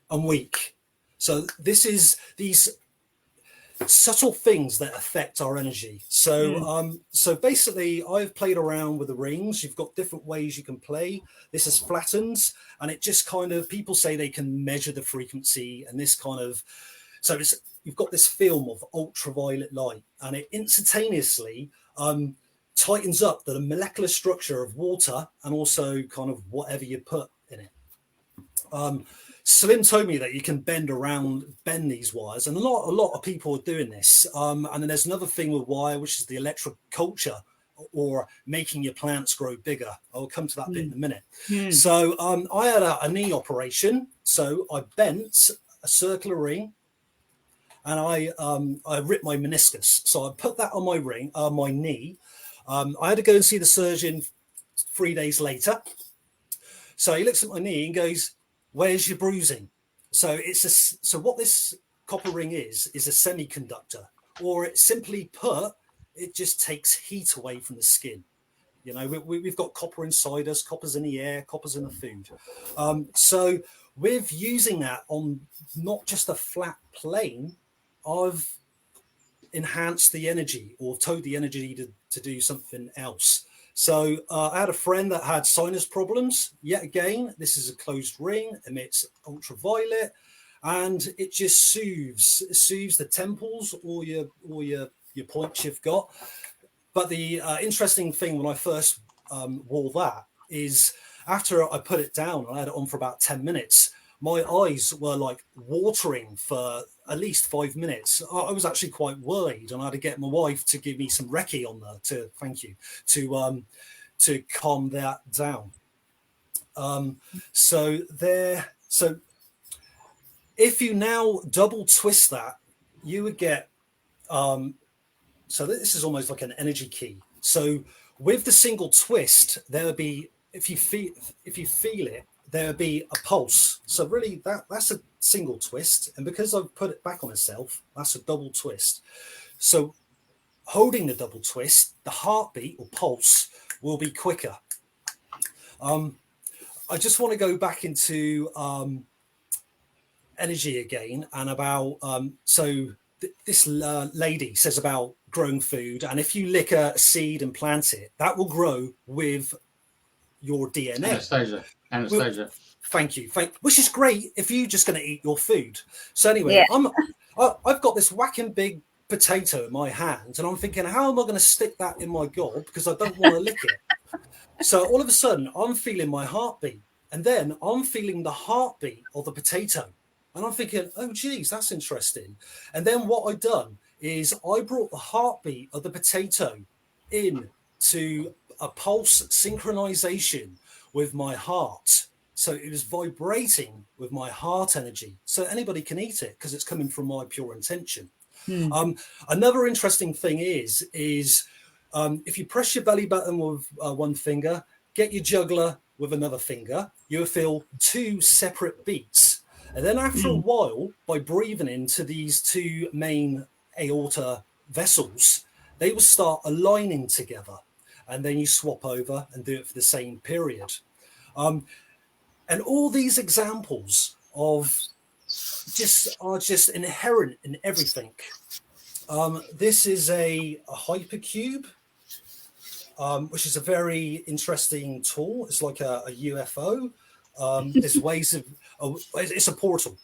I'm weak. So this is these subtle things that affect our energy. So so basically I've played around with the rings. You've got different ways you can play. This is flattened, and it just kind of, people say they can measure the frequency, and this kind of, so it's, you've got this film of ultraviolet light, and it instantaneously tightens up the molecular structure of water and also kind of whatever you put in it. Slim told me that you can bend these wires, and a lot of people are doing this. And then there's another thing with wire, which is the electric culture, or making your plants grow bigger. I'll come to that bit in a minute. So I had a knee operation, so I bent a circular ring, and I ripped my meniscus. So I put that on my knee. I had to go and see the surgeon 3 days later. So he looks at my knee and goes, "Where's your bruising?" So so what this copper ring is a semiconductor, or it simply put, it just takes heat away from the skin. You know, we've got copper inside us, copper's in the air, copper's in the food. So with using that on not just a flat plane, I've enhanced the energy, or told the energy to do something else. So I had a friend that had sinus problems. Yet again, this is a closed ring, emits ultraviolet, and it just soothes the temples or your points you've got. But the interesting thing when I first wore that is, after I put it down, I had it on for about 10 minutes. My eyes were like watering for at least 5 minutes. I was actually quite worried, and I had to get my wife to give me some Reiki on there to calm that down. So if you now double twist that, you would get, so this is almost like an energy key. So with the single twist, there would be, if you feel it, there would be a pulse. So really that's a single twist. And because I've put it back on itself, that's a double twist. So holding the double twist, the heartbeat or pulse will be quicker. I just want to go back into energy again, and about, this lady says about growing food. And if you lick a seed and plant it, that will grow with your DNA. Anastasia. Thank you. Which is great if you're just going to eat your food. So anyway, I've got this whacking big potato in my hand, and I'm thinking, how am I going to stick that in my gob, because I don't want to lick it. So all of a sudden, I'm feeling my heartbeat, and then I'm feeling the heartbeat of the potato, and I'm thinking, oh geez, that's interesting. And then what I've done is I brought the heartbeat of the potato in to a pulse synchronization with my heart. So it was vibrating with my heart energy. So anybody can eat it because it's coming from my pure intention. Another interesting thing is if you press your belly button with one finger, get your jugular with another finger, you'll feel two separate beats. And then after a while, by breathing into these two main aorta vessels, they will start aligning together. And then you swap over and do it for the same period. And all these examples of are just inherent in everything. This is a hypercube, which is a very interesting tool. It's like a UFO. There's ways of, it's a portal.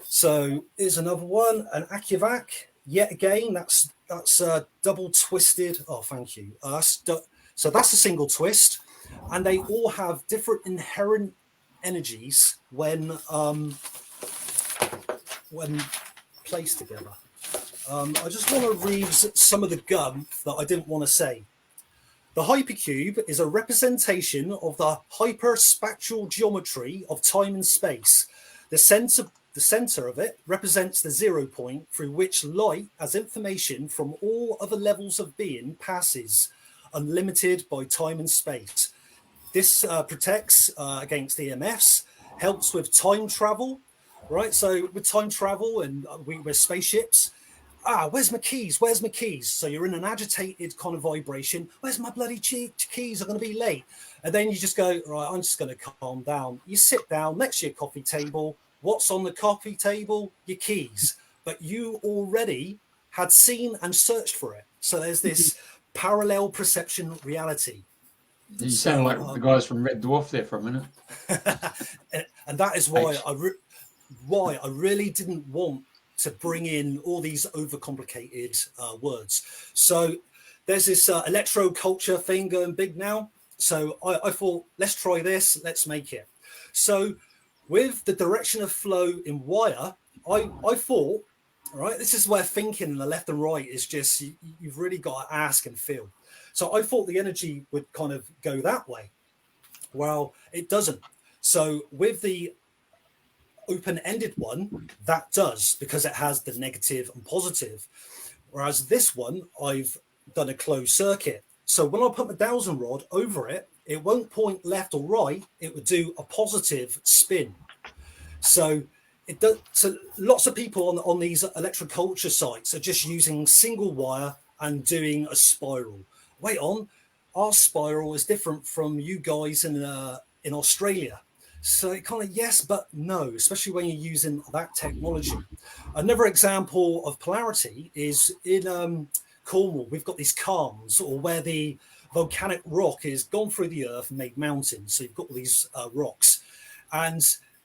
So here's another one, an Acuvac. Yet again, that's double twisted. Oh, thank you. So that's a single twist, and they all have different inherent energies when placed together. I just want to read some of the gum that I didn't want to say. The hypercube is a representation of the hyperspectral geometry of time and space. The center of it represents the 0 point through which light as information from all other levels of being passes, unlimited by time and space. This protects against EMFs, helps with time travel, right? So with time travel and we're spaceships. Where's my keys? Where's my keys? So you're in an agitated kind of vibration. Where's my bloody keys? I'm going to be late. And then you just go, right, I'm just going to calm down. You sit down next to your coffee table. What's on the coffee table? Your keys. But you already had seen and searched for it. So there's this parallel perception reality. You sound like the guys from Red Dwarf there for a minute. And that is why I really didn't want to bring in all these overcomplicated words. So there's this electro culture thing going big now. So I thought, let's try this, let's make it. So with the direction of flow in wire, I thought, all right, this is where thinking in the left and right is just, you've really got to ask and feel. So I thought the energy would kind of go that way. Well, it doesn't. So with the open-ended one, that does, because it has the negative and positive. Whereas this one, I've done a closed circuit. So when I put my dowsing rod over it, it won't point left or right. It would do a positive spin. So it does. So lots of people on these electroculture sites are just using single wire and doing a spiral. Wait on, our spiral is different from you guys in Australia. So it kind of yes, but no, especially when you're using that technology. Another example of polarity is in Cornwall. We've got these calms, or where the volcanic rock is gone through the earth and made mountains. So you've got all these rocks, and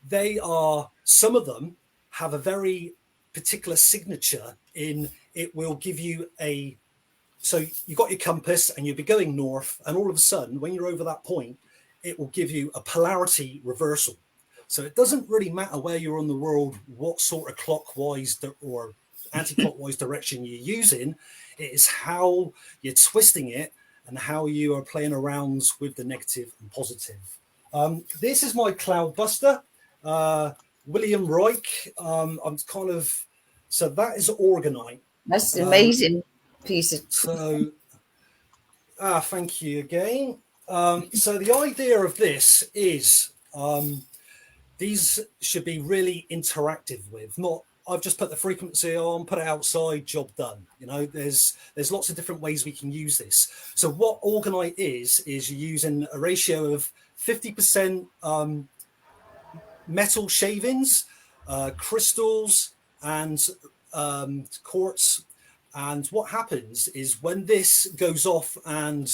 they are, some of them have a very particular signature in it will give you a, so you've got your compass and you'll be going north, and all of a sudden when you're over that point, it will give you a polarity reversal. So it doesn't really matter where you're on the world, what sort of clockwise or anti-clockwise direction you're using. It is how you're twisting it and how you are playing around with the negative and positive. This is my cloud buster, William Reich. I'm kind of, so that is orgonite. That's an amazing piece of. So, thank you again. So the idea of this is these should be really interactive with, not I've just put the frequency on, put it outside, job done. You know, there's lots of different ways we can use this. So what orgonite is you're using a ratio of 50% metal shavings, crystals, and quartz. And what happens is when this goes off and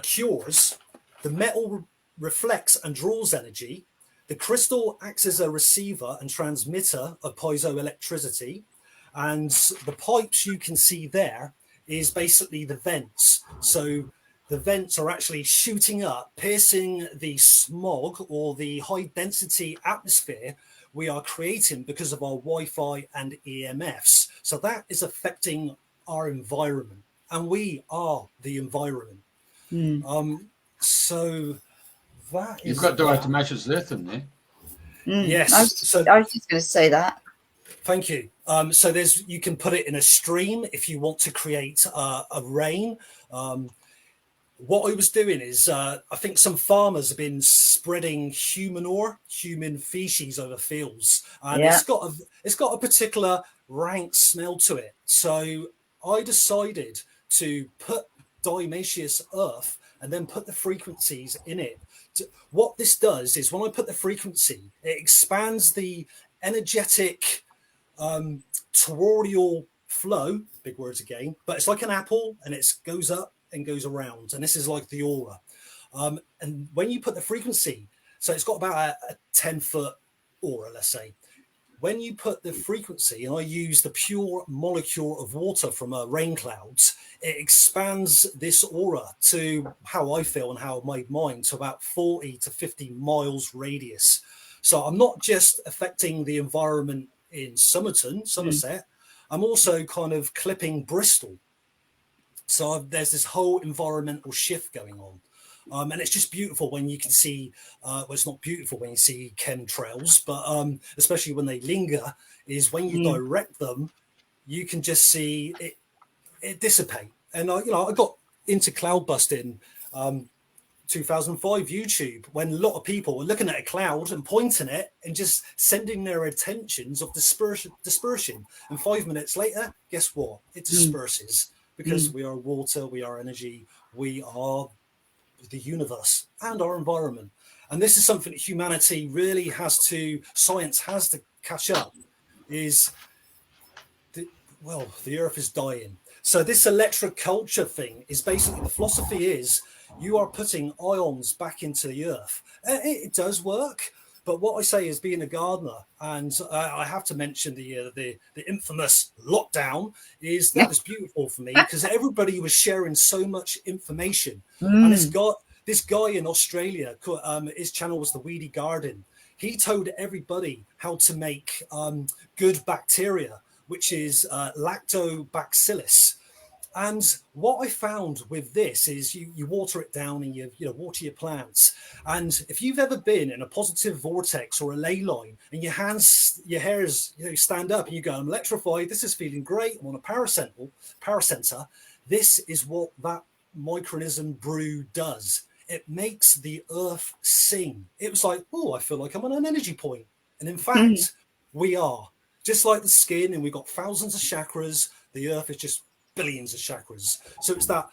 cures, the metal reflects and draws energy. The crystal acts as a receiver and transmitter of piezoelectricity, and the pipes you can see there is basically the vents. So the vents are actually shooting up, piercing the smog or the high density atmosphere we are creating because of our Wi-Fi and EMFs. So that is affecting our environment, and we are the environment. So that you've got diatomaceous earth in there. Yes. I was just going to say that. Thank you. So you can put it in a stream if you want to create a rain. What I was doing is I think some farmers have been spreading human feces over fields, and it's got a particular rank smell to it. So I decided to put diatomaceous earth and then put the frequencies in it. What this does is when I put the frequency, it expands the energetic toroidal flow, big words again, but it's like an apple, and it goes up and goes around, and this is like the aura. And when you put the frequency, so it's got about a 10-foot aura, let's say. When you put the frequency, and I use the pure molecule of water from rain clouds, it expands this aura to how I feel and how I made mine to about 40 to 50 miles radius. So I'm not just affecting the environment in Somerset, I'm also kind of clipping Bristol. So there's this whole environmental shift going on. And it's just beautiful when you can see, well, it's not beautiful when you see chemtrails, but especially when they linger, is when you direct them, you can just see it dissipate. And, I got into cloud busting 2005 YouTube, when a lot of people were looking at a cloud and pointing it and just sending their attentions of dispersion. And 5 minutes later, guess what? It disperses because we are water, we are energy, we are the universe and our environment. And this is something that humanity really has to, science has to catch up, is, the earth is dying. So this electric culture thing is basically, the philosophy is, you are putting ions back into the earth. It does work, but what I say is, being a gardener, and I have to mention the infamous lockdown, is that was beautiful for me, because everybody was sharing so much information. And this guy in Australia, his channel was The Weedy Garden. He told everybody how to make good bacteria, which is lactobacillus. And what I found with this is, you water it down and you water your plants. And if you've ever been in a positive vortex or a ley line, and your hairs stand up and you go, I'm electrified, this is feeling great, I'm on a paracenter, this is what that micronism brew does. It makes the earth sing. It was like, oh, I feel like I'm on an energy point. And in fact, we are. Just like the skin, and we've got thousands of chakras, the earth is just billions of chakras. So it's that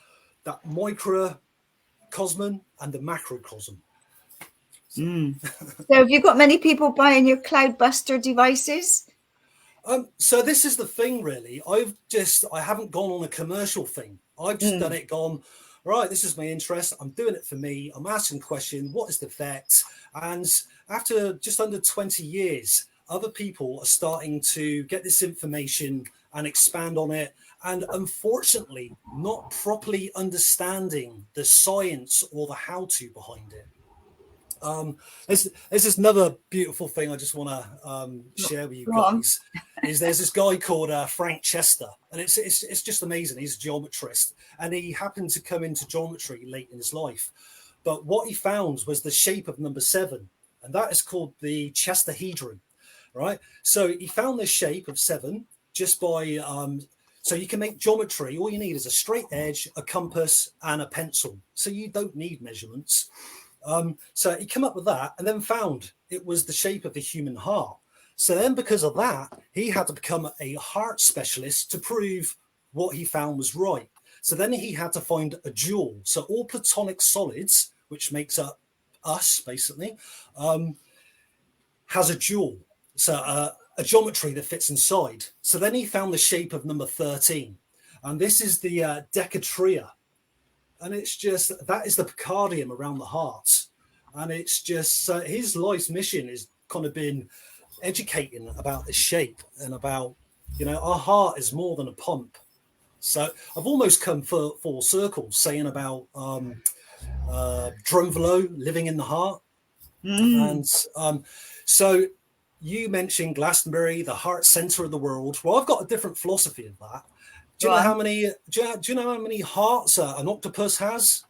microcosm and the macrocosm. So have you got many people buying your Cloudbuster devices? So this is the thing, really. I haven't gone on a commercial thing. I've just done it, gone, right, this is my interest. I'm doing it for me. I'm asking questions. What is the effect? And after just under 20 years, other people are starting to get this information and expand on it. And unfortunately, not properly understanding the science or the how-to behind it. There's this another beautiful thing I just want to share with you guys. Is there's this guy called Frank Chester, and it's just amazing. He's a geometrist, and he happened to come into geometry late in his life. But what he found was the shape of number 7, and that is called the Chesterhedron, right? So he found this shape of 7 just by so you can make geometry. All you need is a straight edge, a compass, and a pencil. So you don't need measurements. So he came up with that, and then found it was the shape of the human heart. So then, because of that, he had to become a heart specialist to prove what he found was right. So then he had to find a jewel. So all platonic solids, which makes up us basically, has a jewel. So a geometry that fits inside. So then he found the shape of number 13, and this is the Decatria. And it's just, that is the Picardium around the heart. And it's just, his life's mission is kind of been educating about this shape and about, our heart is more than a pump. So I've almost come full circle saying about Dronvalo, living in the heart. And so you mentioned Glastonbury, the heart center of the world. Well, I've got a different philosophy of that. Do you know how many? Do you know how many hearts an octopus has?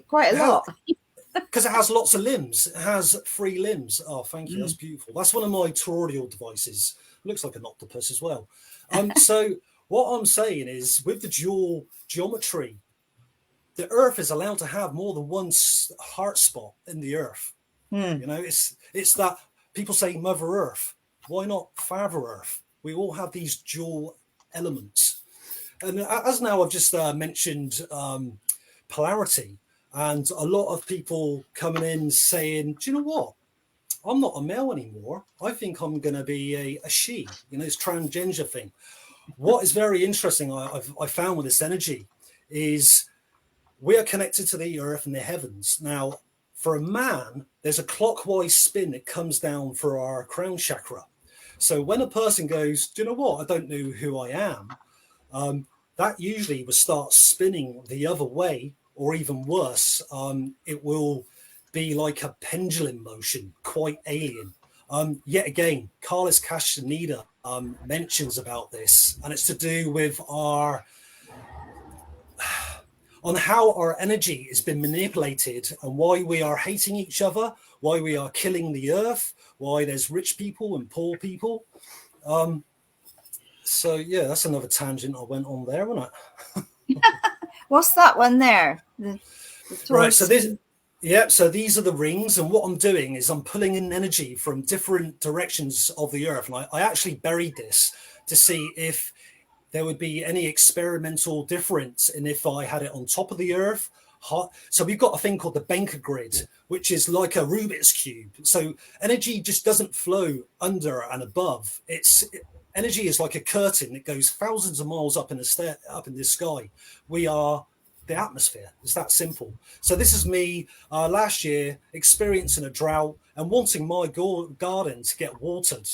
Quite a lot. Because it has lots of limbs. It has 3 limbs. Oh, thank you. That's beautiful. That's one of my toroidal devices. It looks like an octopus as well. So what I'm saying is, with the dual geometry, the Earth is allowed to have more than one heart spot in the Earth. It's that people say Mother Earth. Why not Father Earth? We all have these dual elements. And as now I've just mentioned polarity, and a lot of people coming in saying, do you know what? I'm not a male anymore. I think I'm going to be a she, this transgender thing. What is very interesting, I found with this energy, is we are connected to the earth and the heavens. Now, for a man, there's a clockwise spin that comes down for our crown chakra. So when a person goes, do you know what? I don't know who I am. That usually will start spinning the other way, or even worse, it will be like a pendulum motion, quite alien. Yet again, Carlos Castaneda mentions about this, and it's to do with on how our energy has been manipulated and why we are hating each other, why we are killing the earth, why there's rich people and poor people. So yeah, that's another tangent I went on there, wasn't it? What's that one there? Right. So these are the rings, and what I'm doing is I'm pulling in energy from different directions of the earth, and I actually buried this to see if there would be any experimental difference in if I had it on top of the earth. So we've got a thing called the Benker grid, which is like a Rubik's cube. So energy just doesn't flow under and above. Energy is like a curtain that goes thousands of miles up in the sky. We are the atmosphere. It's that simple. So this is me last year experiencing a drought and wanting my garden to get watered.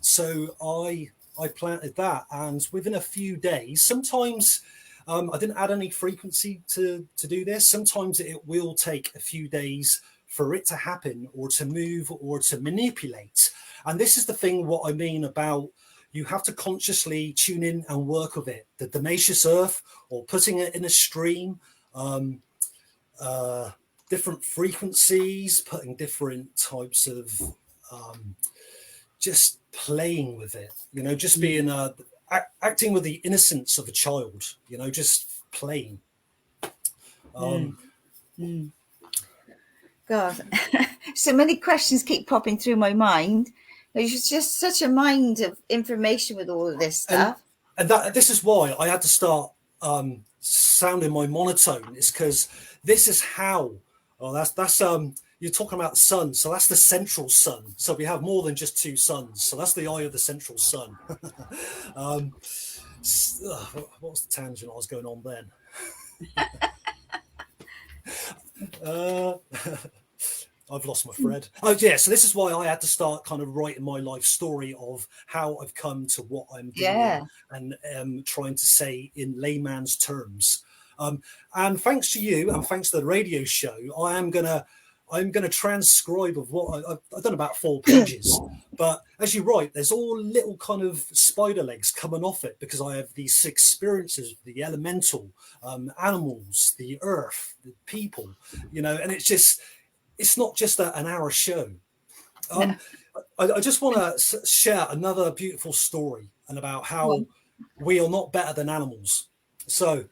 So I planted that, and within a few days, sometimes I didn't add any frequency to do this. Sometimes it will take a few days for it to happen or to move or to manipulate. And this is the thing, what I mean about you have to consciously tune in and work with it. The Damacious Earth, or putting it in a stream, different frequencies, putting different types of just playing with it, just being acting with the innocence of a child, just playing. God, so many questions keep popping through my mind. There's just such a mind of information with all of this stuff. And this is why I had to start sounding my monotone, is because this is how. Oh, that's you're talking about the sun, so that's the central sun. So we have more than just two suns. So that's the eye of the central sun. What was the tangent I was going on then? I've lost my thread. Oh yeah, so this is why I had to start kind of writing my life story of how I've come to what I'm doing, and trying to say in layman's terms. And thanks to you, and thanks to the radio show, I'm gonna transcribe of what I've done about 4 pages. But as you write, there's all little kind of spider legs coming off it, because I have these experiences of the elemental, animals, the earth, the people, and it's not just an hour show. I just want to share another beautiful story, and about how we are not better than animals. So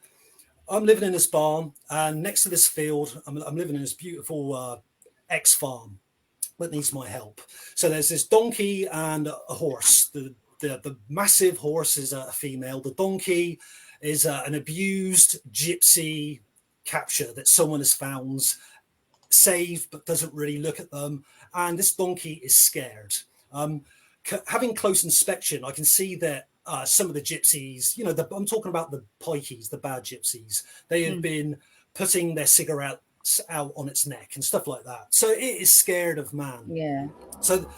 I'm living in this barn, and next to this field, I'm living in this beautiful X-farm that needs my help. So there's this donkey and a horse. The massive horse is a female. The donkey is an abused gypsy capture that someone has found, saved, but doesn't really look at them. And this donkey is scared. Having close inspection, I can see that some of the gypsies, I'm talking about the pikeys, the bad gypsies, they have been putting their cigarettes out on its neck and stuff like that. So it is scared of man. Yeah. So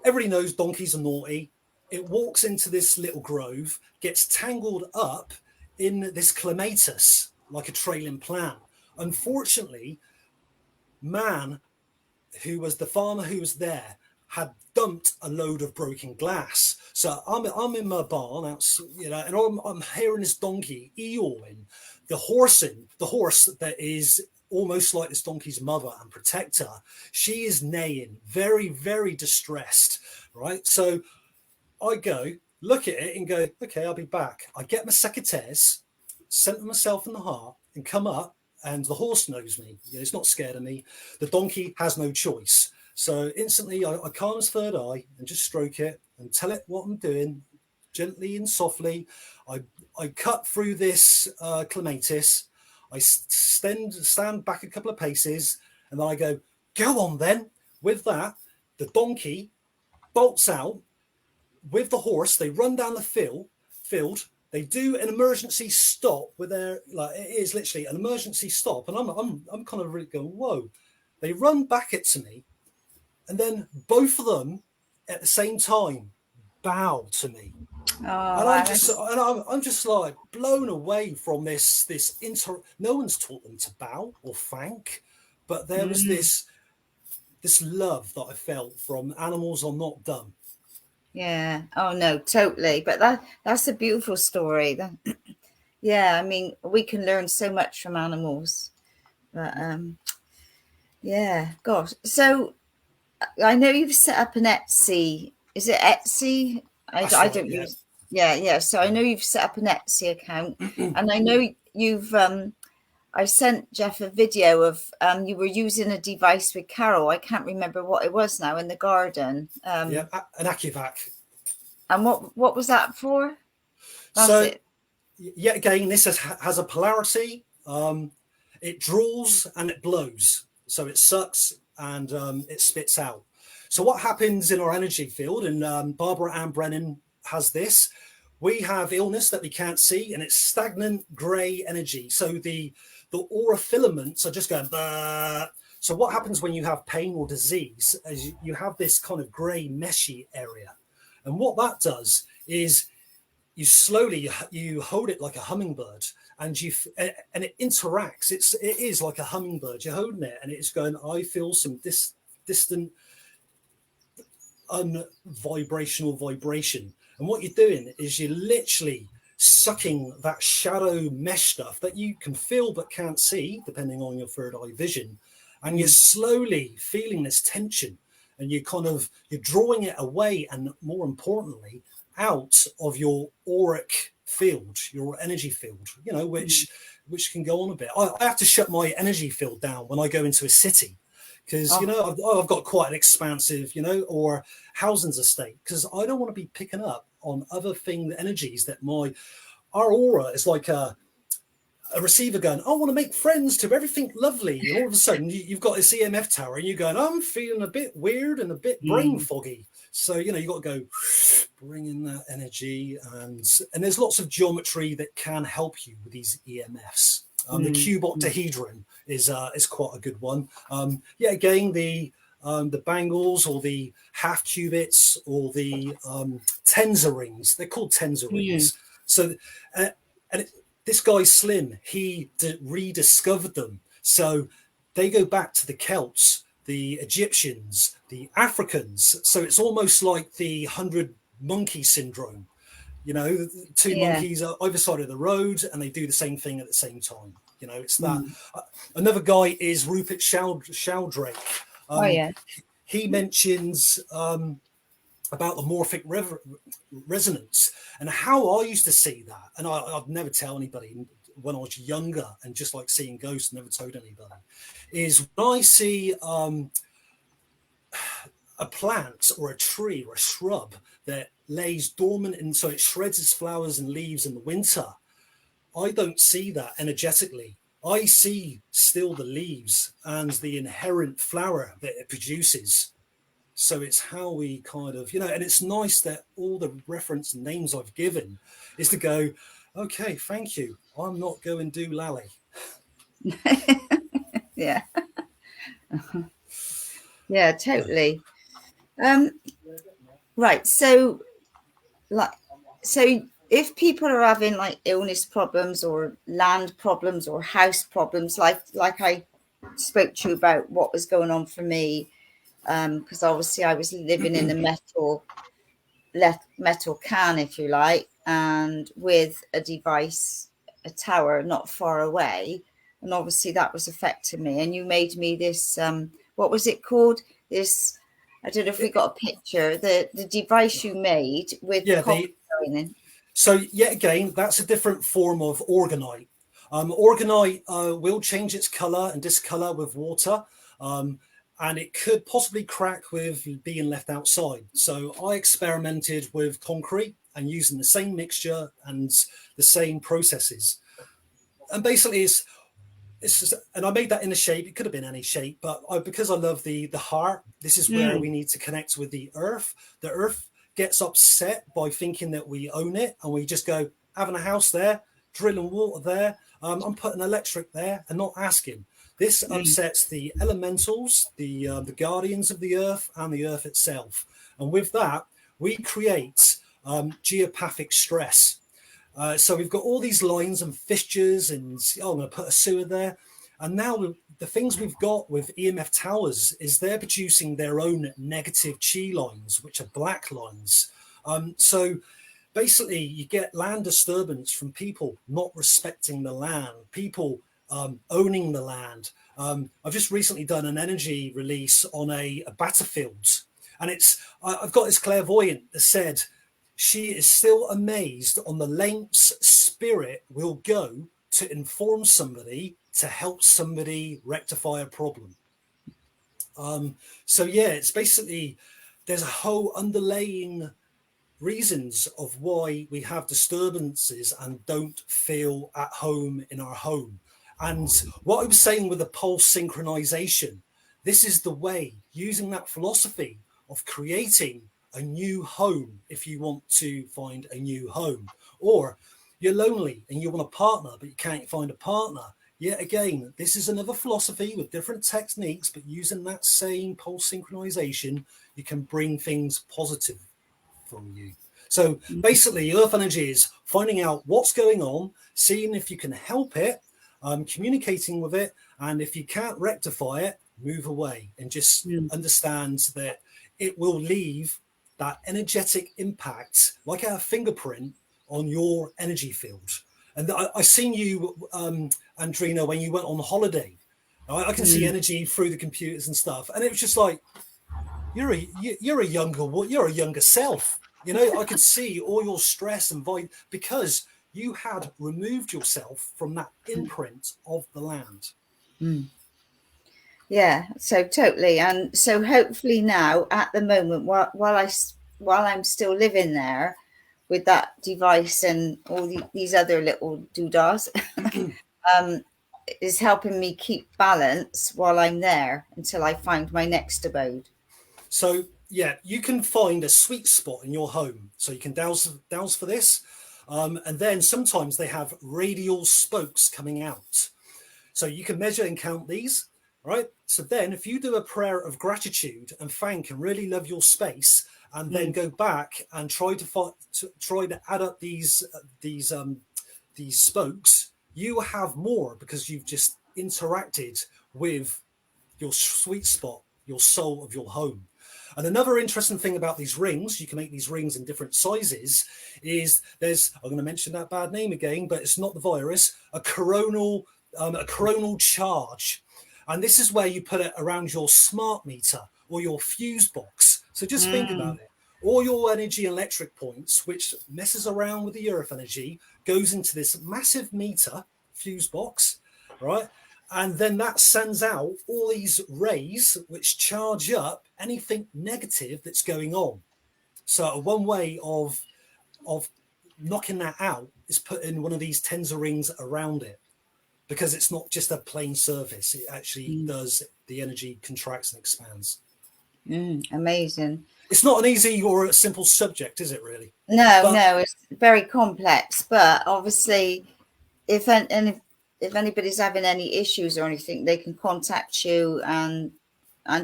everybody knows donkeys are naughty. It walks into this little grove, gets tangled up in this clematis, like a trailing plant. Unfortunately, man, who was the farmer who was there, had dumped a load of broken glass. So I'm in my barn, and I'm hearing this donkey eeing. The horse that is almost like this donkey's mother and protector, she is neighing, very, very distressed, right? So I go, look at it and go, okay, I'll be back. I get my secateurs, center myself in the heart, and come up, and the horse knows me. It's not scared of me. The donkey has no choice. So instantly I calm his third eye and just stroke it and tell it what I'm doing, gently and softly. I cut through this clematis. I stand back a couple of paces, and then I go on then. With that, the donkey bolts out with the horse. They run down the field. They do an emergency stop with their, it is literally an emergency stop. And I'm kind of really going, whoa. They run back it to me, and then both of them at the same time bow to me. Oh, and I'm just like blown away from this no one's taught them to bow or thank, but there was this love that I felt from animals are not dumb. Yeah. Oh no, totally. But that's a beautiful story. Yeah, I mean, we can learn so much from animals. But yeah, gosh. So I know you've set up an Etsy. Is it Etsy? I don't use. Yeah. So I know you've set up an Etsy account, and I know you've I sent Jeff a video of you were using a device with Carol. I can't remember what it was now in the garden. Yeah, an AccuVac. And what was that for? That's so it. Yet again, this has a polarity. It draws and it blows. So it sucks and it spits out. So what happens in our energy field, and Barbara Ann Brennan has this, we have illness that we can't see, and it's stagnant grey energy. So the aura filaments are just going, bah. So what happens when you have pain or disease is you have this kind of grey meshy area. And what that does is you slowly, you hold it like a hummingbird, and it interacts. It is like a hummingbird. You're holding it, and it's going, I feel some distant, unvibrational vibration. And what you're doing is you're literally sucking that shadow mesh stuff that you can feel but can't see, depending on your third eye vision. And you're slowly feeling this tension, and you're drawing it away, and more importantly, out of your auric field, your energy field, which can go on a bit. I have to shut my energy field down when I go into a city, because I've got quite an expansive, or housings estate, because I don't want to be picking up on other energies that our aura is like a receiver going, I want to make friends to everything lovely, and all of a sudden you've got this EMF tower, and you're going, I'm feeling a bit weird and a bit brain foggy. So you got to go bring in that energy, and there's lots of geometry that can help you with these EMFs. The cube octahedron is quite a good one. Again, the bangles or the half cubits or the tensor rings, they're called tensor rings. So this guy Slim, he rediscovered them. So they go back to the Celts, the Egyptians, the Africans. So it's almost like the 100 monkey syndrome. Two monkeys are either side of the road, and they do the same thing at the same time. It's that. Another guy is Rupert Sheldrake. He mentions about the morphic resonance, and how I used to see that. And I'd never tell anybody when I was younger, and just like seeing ghosts, never told anybody, is when I see a plant or a tree or a shrub that lays dormant, and so it shreds its flowers and leaves in the winter, I don't see that energetically. I see still the leaves and the inherent flower that it produces. So it's how we kind of, and it's nice that all the reference names I've given is to go, okay, thank you. I'm not going to do lally. Yeah. Yeah, totally. Right. So if people are having like illness problems or land problems or house problems, like I spoke to you about what was going on for me, because obviously I was living in a metal can, if you like, and with a device, a tower not far away, and obviously that was affecting me. And you made me this, what was it called? This, I don't know if we got a picture, the device you made with copper going in. So yet again, that's a different form of orgonite. Orgonite will change its color and discolor with water, and it could possibly crack with being left outside. So I experimented with concrete and using the same mixture and the same processes. And basically it's just, and I made that in a shape. It could have been any shape, but because I love the heart, this is where we need to connect with the earth. The earth gets upset by thinking that we own it, and we just go, having a house there, drilling water there, I'm putting electric there, and not asking. This upsets the elementals, the guardians of the earth, and the earth itself. And with that, we create geopathic stress. So we've got all these lines and fixtures, and I'm going to put a sewer there. And now the things we've got with EMF towers is they're producing their own negative chi lines, which are black lines. So basically you get land disturbance from people not respecting the land, people owning the land. I've just recently done an energy release on a battlefield, and I've got this clairvoyant that said she is still amazed on the lengths spirit will go to inform somebody to help somebody rectify a problem. So yeah, it's basically, there's a whole underlying reasons of why we have disturbances and don't feel at home in our home. And what I was saying with the pulse synchronization, this is the way, using that philosophy of creating a new home if you want to find a new home. Or you're lonely and you want a partner, but you can't find a partner. Yet again, this is another philosophy with different techniques, but using that same pulse synchronization, you can bring things positive from you. So basically, earth energy is finding out what's going on, seeing if you can help it, communicating with it, and if you can't rectify it, move away and just understand that it will leave that energetic impact, like a fingerprint, on your energy field. And I seen you, Andrena, when you went on holiday. I can see energy through the computers and stuff, and it was just like, you're a younger self. You know, I could see all your stress and void because you had removed yourself from that imprint of the land. Yeah, so totally. And so hopefully now, at the moment, while I'm still living there with that device and all these other little doodahs, is helping me keep balance while I'm there until I find my next abode. So yeah, you can find a sweet spot in your home. So you can dowse for this. And then sometimes they have radial spokes coming out. So you can measure and count these, right? So then if you do a prayer of gratitude and thank and really love your space, and then go back and try to add up these spokes, you will have more because you've just interacted with your sweet spot, your soul of your home. And another interesting thing about these rings, you can make these rings in different sizes, is I'm going to mention that bad name again, but it's not the virus, a coronal charge. And this is where you put it around your smart meter or your fuse box. So just think about it. All your energy electric points, which messes around with the earth energy, goes into this massive meter fuse box, right? And then that sends out all these rays which charge up anything negative that's going on. So one way of knocking that out is putting one of these tensor rings around it, because it's not just a plain surface. It actually does, the energy contracts and expands. Amazing. It's not an easy or a simple subject, is it really? No, it's very complex. But obviously, if anybody's having any issues or anything, they can contact you and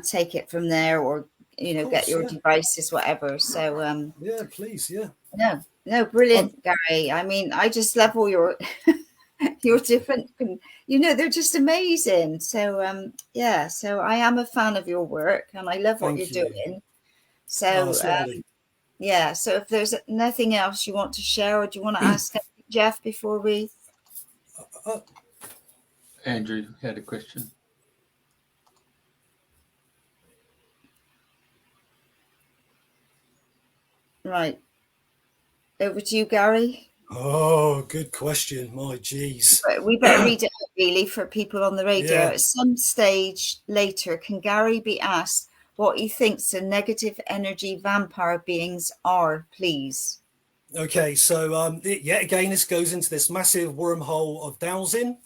take it from there, or get your devices, whatever. So yeah, please, yeah. No, brilliant, Garry. I mean, I just love all your your different, they're just amazing. So yeah, so I am a fan of your work and I love what you're doing. So yeah, so if there's nothing else you want to share, or do you want to ask Jeff before we? Andrew had a question. Right. Over to you, Garry. Oh, good question. My geez. We better read it out, really, for people on the radio. Yeah. At some stage later, can Garry be asked what he thinks the negative energy vampire beings are, please? Okay, so yet again, this goes into this massive wormhole of dowsing.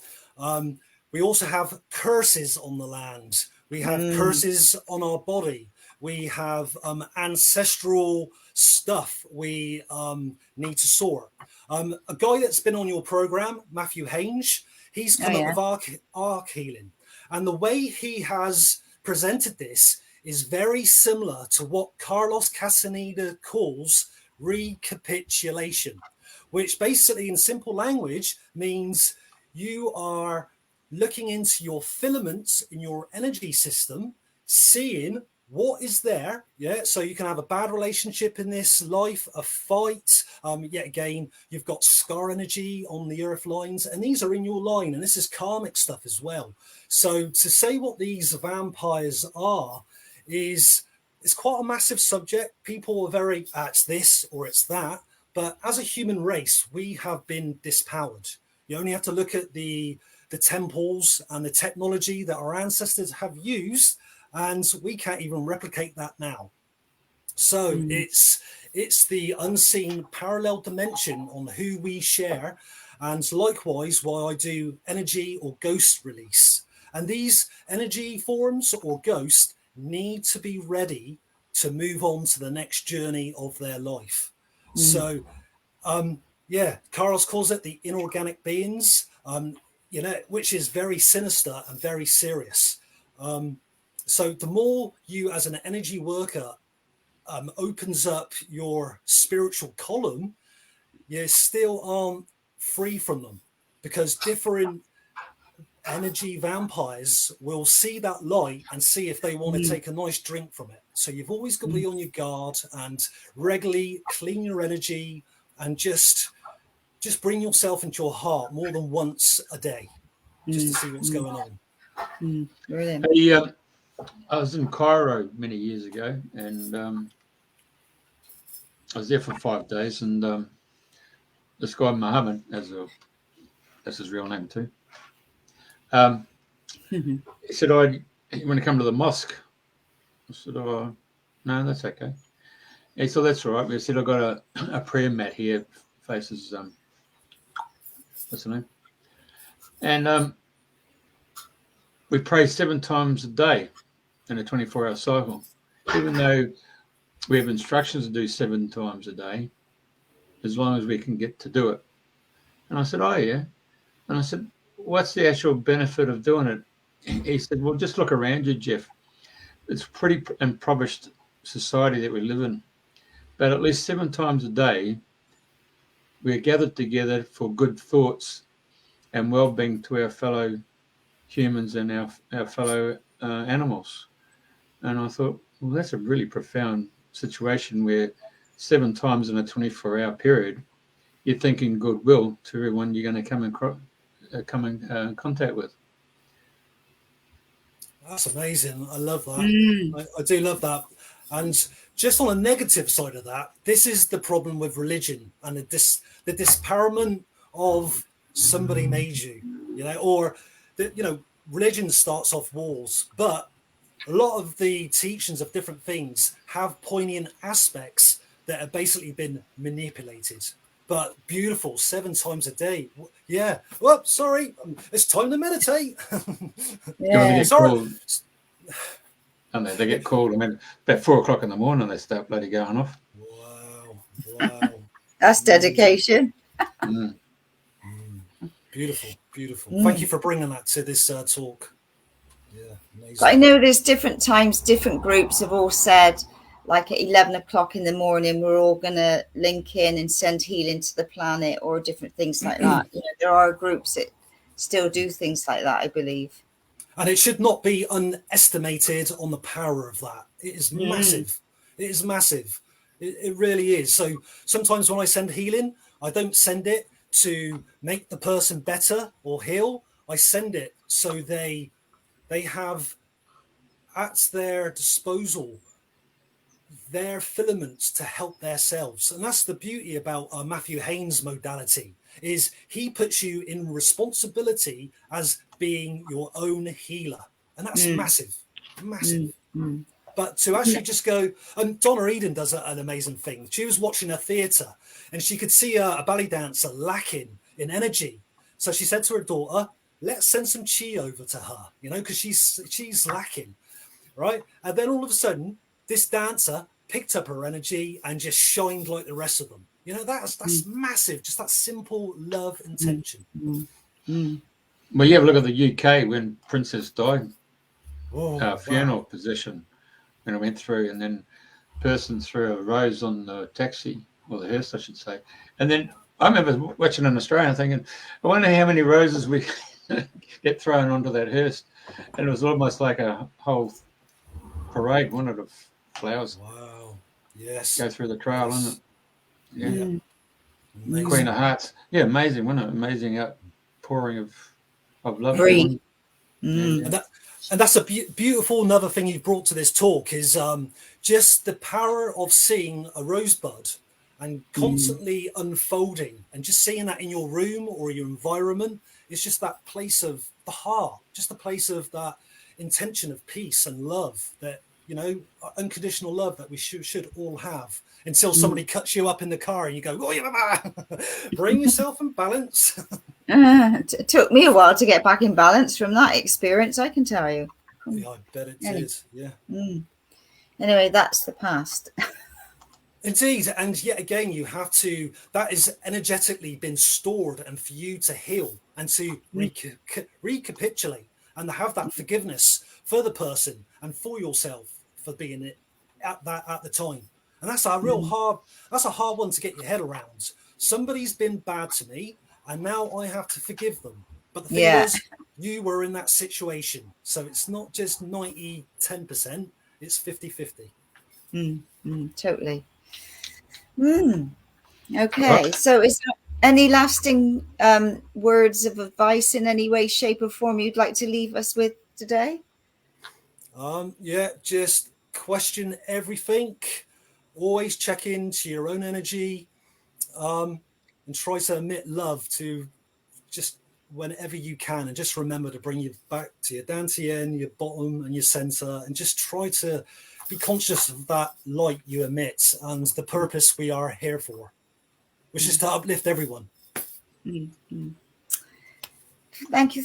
We also have curses on the land. We have curses on our body. We have ancestral stuff we need to sort. A guy that's been on your program, Matthew Hange, he's come up with arc healing. And the way he has presented this is very similar to what Carlos Castaneda calls recapitulation, which basically in simple language means you are looking into your filaments in your energy system, seeing what is there. Yeah, so you can have a bad relationship in this life, a fight. Yet again, you've got scar energy on the earth lines, and these are in your line, and this is karmic stuff as well. So to say what these vampires are is quite a massive subject. People are very, it's this or it's that. But as a human race, we have been dispowered. You only have to look at the temples and the technology that our ancestors have used, and we can't even replicate that now. So it's the unseen parallel dimension on who we share, and likewise why I do energy or ghost release. And these energy forms or ghosts need to be ready to move on to the next journey of their life. So Carlos calls it the inorganic beings, which is very sinister and very serious. So the more you as an energy worker opens up your spiritual column, you still aren't free from them, because different energy vampires will see that light and see if they want to take a nice drink from it. So you've always got to be on your guard and regularly clean your energy, and just bring yourself into your heart more than once a day, just to see what's going on. Brilliant. I was in Cairo many years ago, and I was there for 5 days, and this guy Muhammad, that's his real name too. He said, "You want to come to the mosque?" I said, "Oh, no, that's okay." He said, "That's all right." We said, "I've got a prayer mat here, faces what's the name?" And we pray 7 times a day in a 24-hour cycle, even though we have instructions to do 7 times a day, as long as we can get to do it. And I said, "Oh, yeah." And I said, "What's the actual benefit of doing it?" He said, "Well, just look around you, Jeff. It's a pretty impoverished society that we live in. But at least 7 times a day, we are gathered together for good thoughts and well-being to our fellow humans and our fellow animals." And I thought, well, that's a really profound situation where 7 times in a 24-hour period, you're thinking goodwill to everyone you're going to come in contact with. That's amazing. I love that. I do love that. And just on a negative side of that, this is the problem with religion and the disparagement of somebody made you, or religion starts off walls, but a lot of the teachings of different things have poignant aspects that have basically been manipulated. But beautiful, 7 times a day. Yeah. Well, sorry, it's time to meditate. Yeah. Sorry. And they get called. I mean, about 4 o'clock in the morning, they start bloody going off. Wow. That's dedication. Beautiful. Thank you for bringing that to this talk. Yeah, amazing. But I know there's different times, different groups have all said, like at 11 o'clock in the morning, we're all going to link in and send healing to the planet, or different things like that. There are groups that still do things like that, I believe. And it should not be underestimated on the power of that. It is massive. It is massive. It really is. So sometimes when I send healing, I don't send it to make the person better or heal. I send it so they have at their disposal their filaments to help themselves. And that's the beauty about Matthew Haynes' modality, is he puts you in responsibility as being your own healer. And that's massive. But to actually just go, and Donna Eden does an amazing thing. She was watching a theatre and she could see a ballet dancer lacking in energy. So she said to her daughter, let's send some chi over to her, because she's lacking, right? And then all of a sudden, this dancer picked up her energy and just shined like the rest of them. That's massive. Just that simple love intention. Well, you have a look at the UK when Princess died. Funeral position, and I went through, and then the person threw a rose on the taxi, or the hearse, I should say. And then I remember watching in Australia thinking, I wonder how many roses we get thrown onto that hearse. And it was almost like a whole parade, one of the flowers. Wow. Yes. Go through the trail, isn't it? Yeah. Amazing. Queen of Hearts. Yeah, amazing, wasn't it? Amazing outpouring of love. And that's a beautiful another thing you've brought to this talk is just the power of seeing a rosebud and constantly unfolding, and just seeing that in your room or your environment. It's just that place of the heart, just a place of that intention of peace and love, that, you know, unconditional love that we should all have, until somebody cuts you up in the car and you go, oh, yeah, bring yourself in balance. It took me a while to get back in balance from that experience, I can tell you. Yeah, I bet it did. Yeah. Anyway, that's the past. Indeed. And yet again, you have to, that is energetically been stored, and for you to heal and to recapitulate and have that forgiveness for the person and for yourself for being it at the time. And that's a hard one to get your head around. Somebody's been bad to me, and now I have to forgive them. But the thing is, you were in that situation. So it's not just 10%, it's 50-50. Totally. Okay. So is there any lasting words of advice in any way, shape or form you'd like to leave us with today? Just question everything. Always check into your own energy, and try to emit love to just whenever you can, and just remember to bring you back to your dantian, your bottom and your center, and just try to be conscious of that light you emit and the purpose we are here for, which is to uplift everyone. Thank you.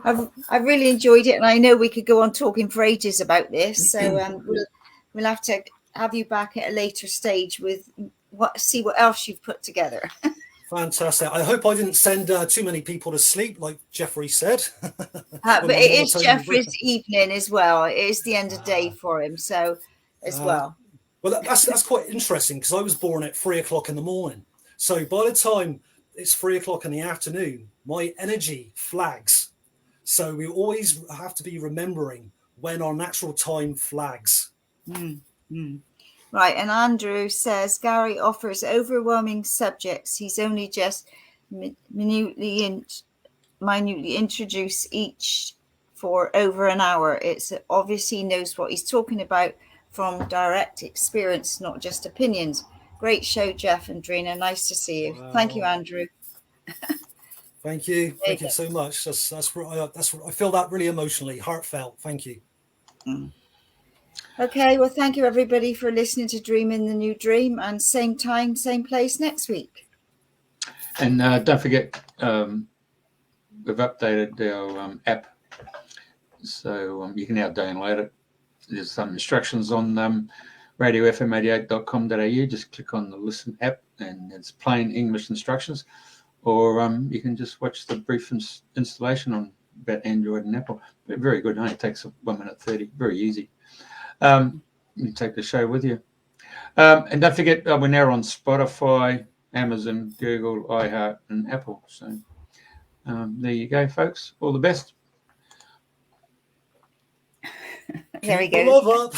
I've really enjoyed it, and I know we could go on talking for ages about this, so we'll have to have you back at a later stage with see what else you've put together. Fantastic. I hope I didn't send too many people to sleep, like Jeffrey said. But it is Jeffrey's evening as well. It is the end of day for him, so as well. Well, that's quite interesting, because I was born at 3 o'clock in the morning. So by the time it's 3 o'clock in the afternoon, my energy flags. So we always have to be remembering when our natural time flags. Right, and Andrew says Garry offers overwhelming subjects. He's only just minutely introduced each for over an hour. It's obviously knows what he's talking about from direct experience, not just opinions. Great show, Jeff and Andrena. Nice to see you. Wow. Thank you, Andrew. Thank you so much. That's I feel that really emotionally, heartfelt. Thank you. Okay, well, thank you everybody for listening to Dream in the New Dream, and same time, same place next week. And don't forget, we've updated our app, so you can now download it. There's some instructions on radiofm88.com.au. Just click on the Listen app, and it's plain English instructions. Or you can just watch the brief installation on about Android and Apple. But very good. It only takes 1 minute 30. Very easy. You can take the show with you. And don't forget, we're now on Spotify, Amazon, Google, iHeart, and Apple. So there you go, folks. All the best. There we go. Love up.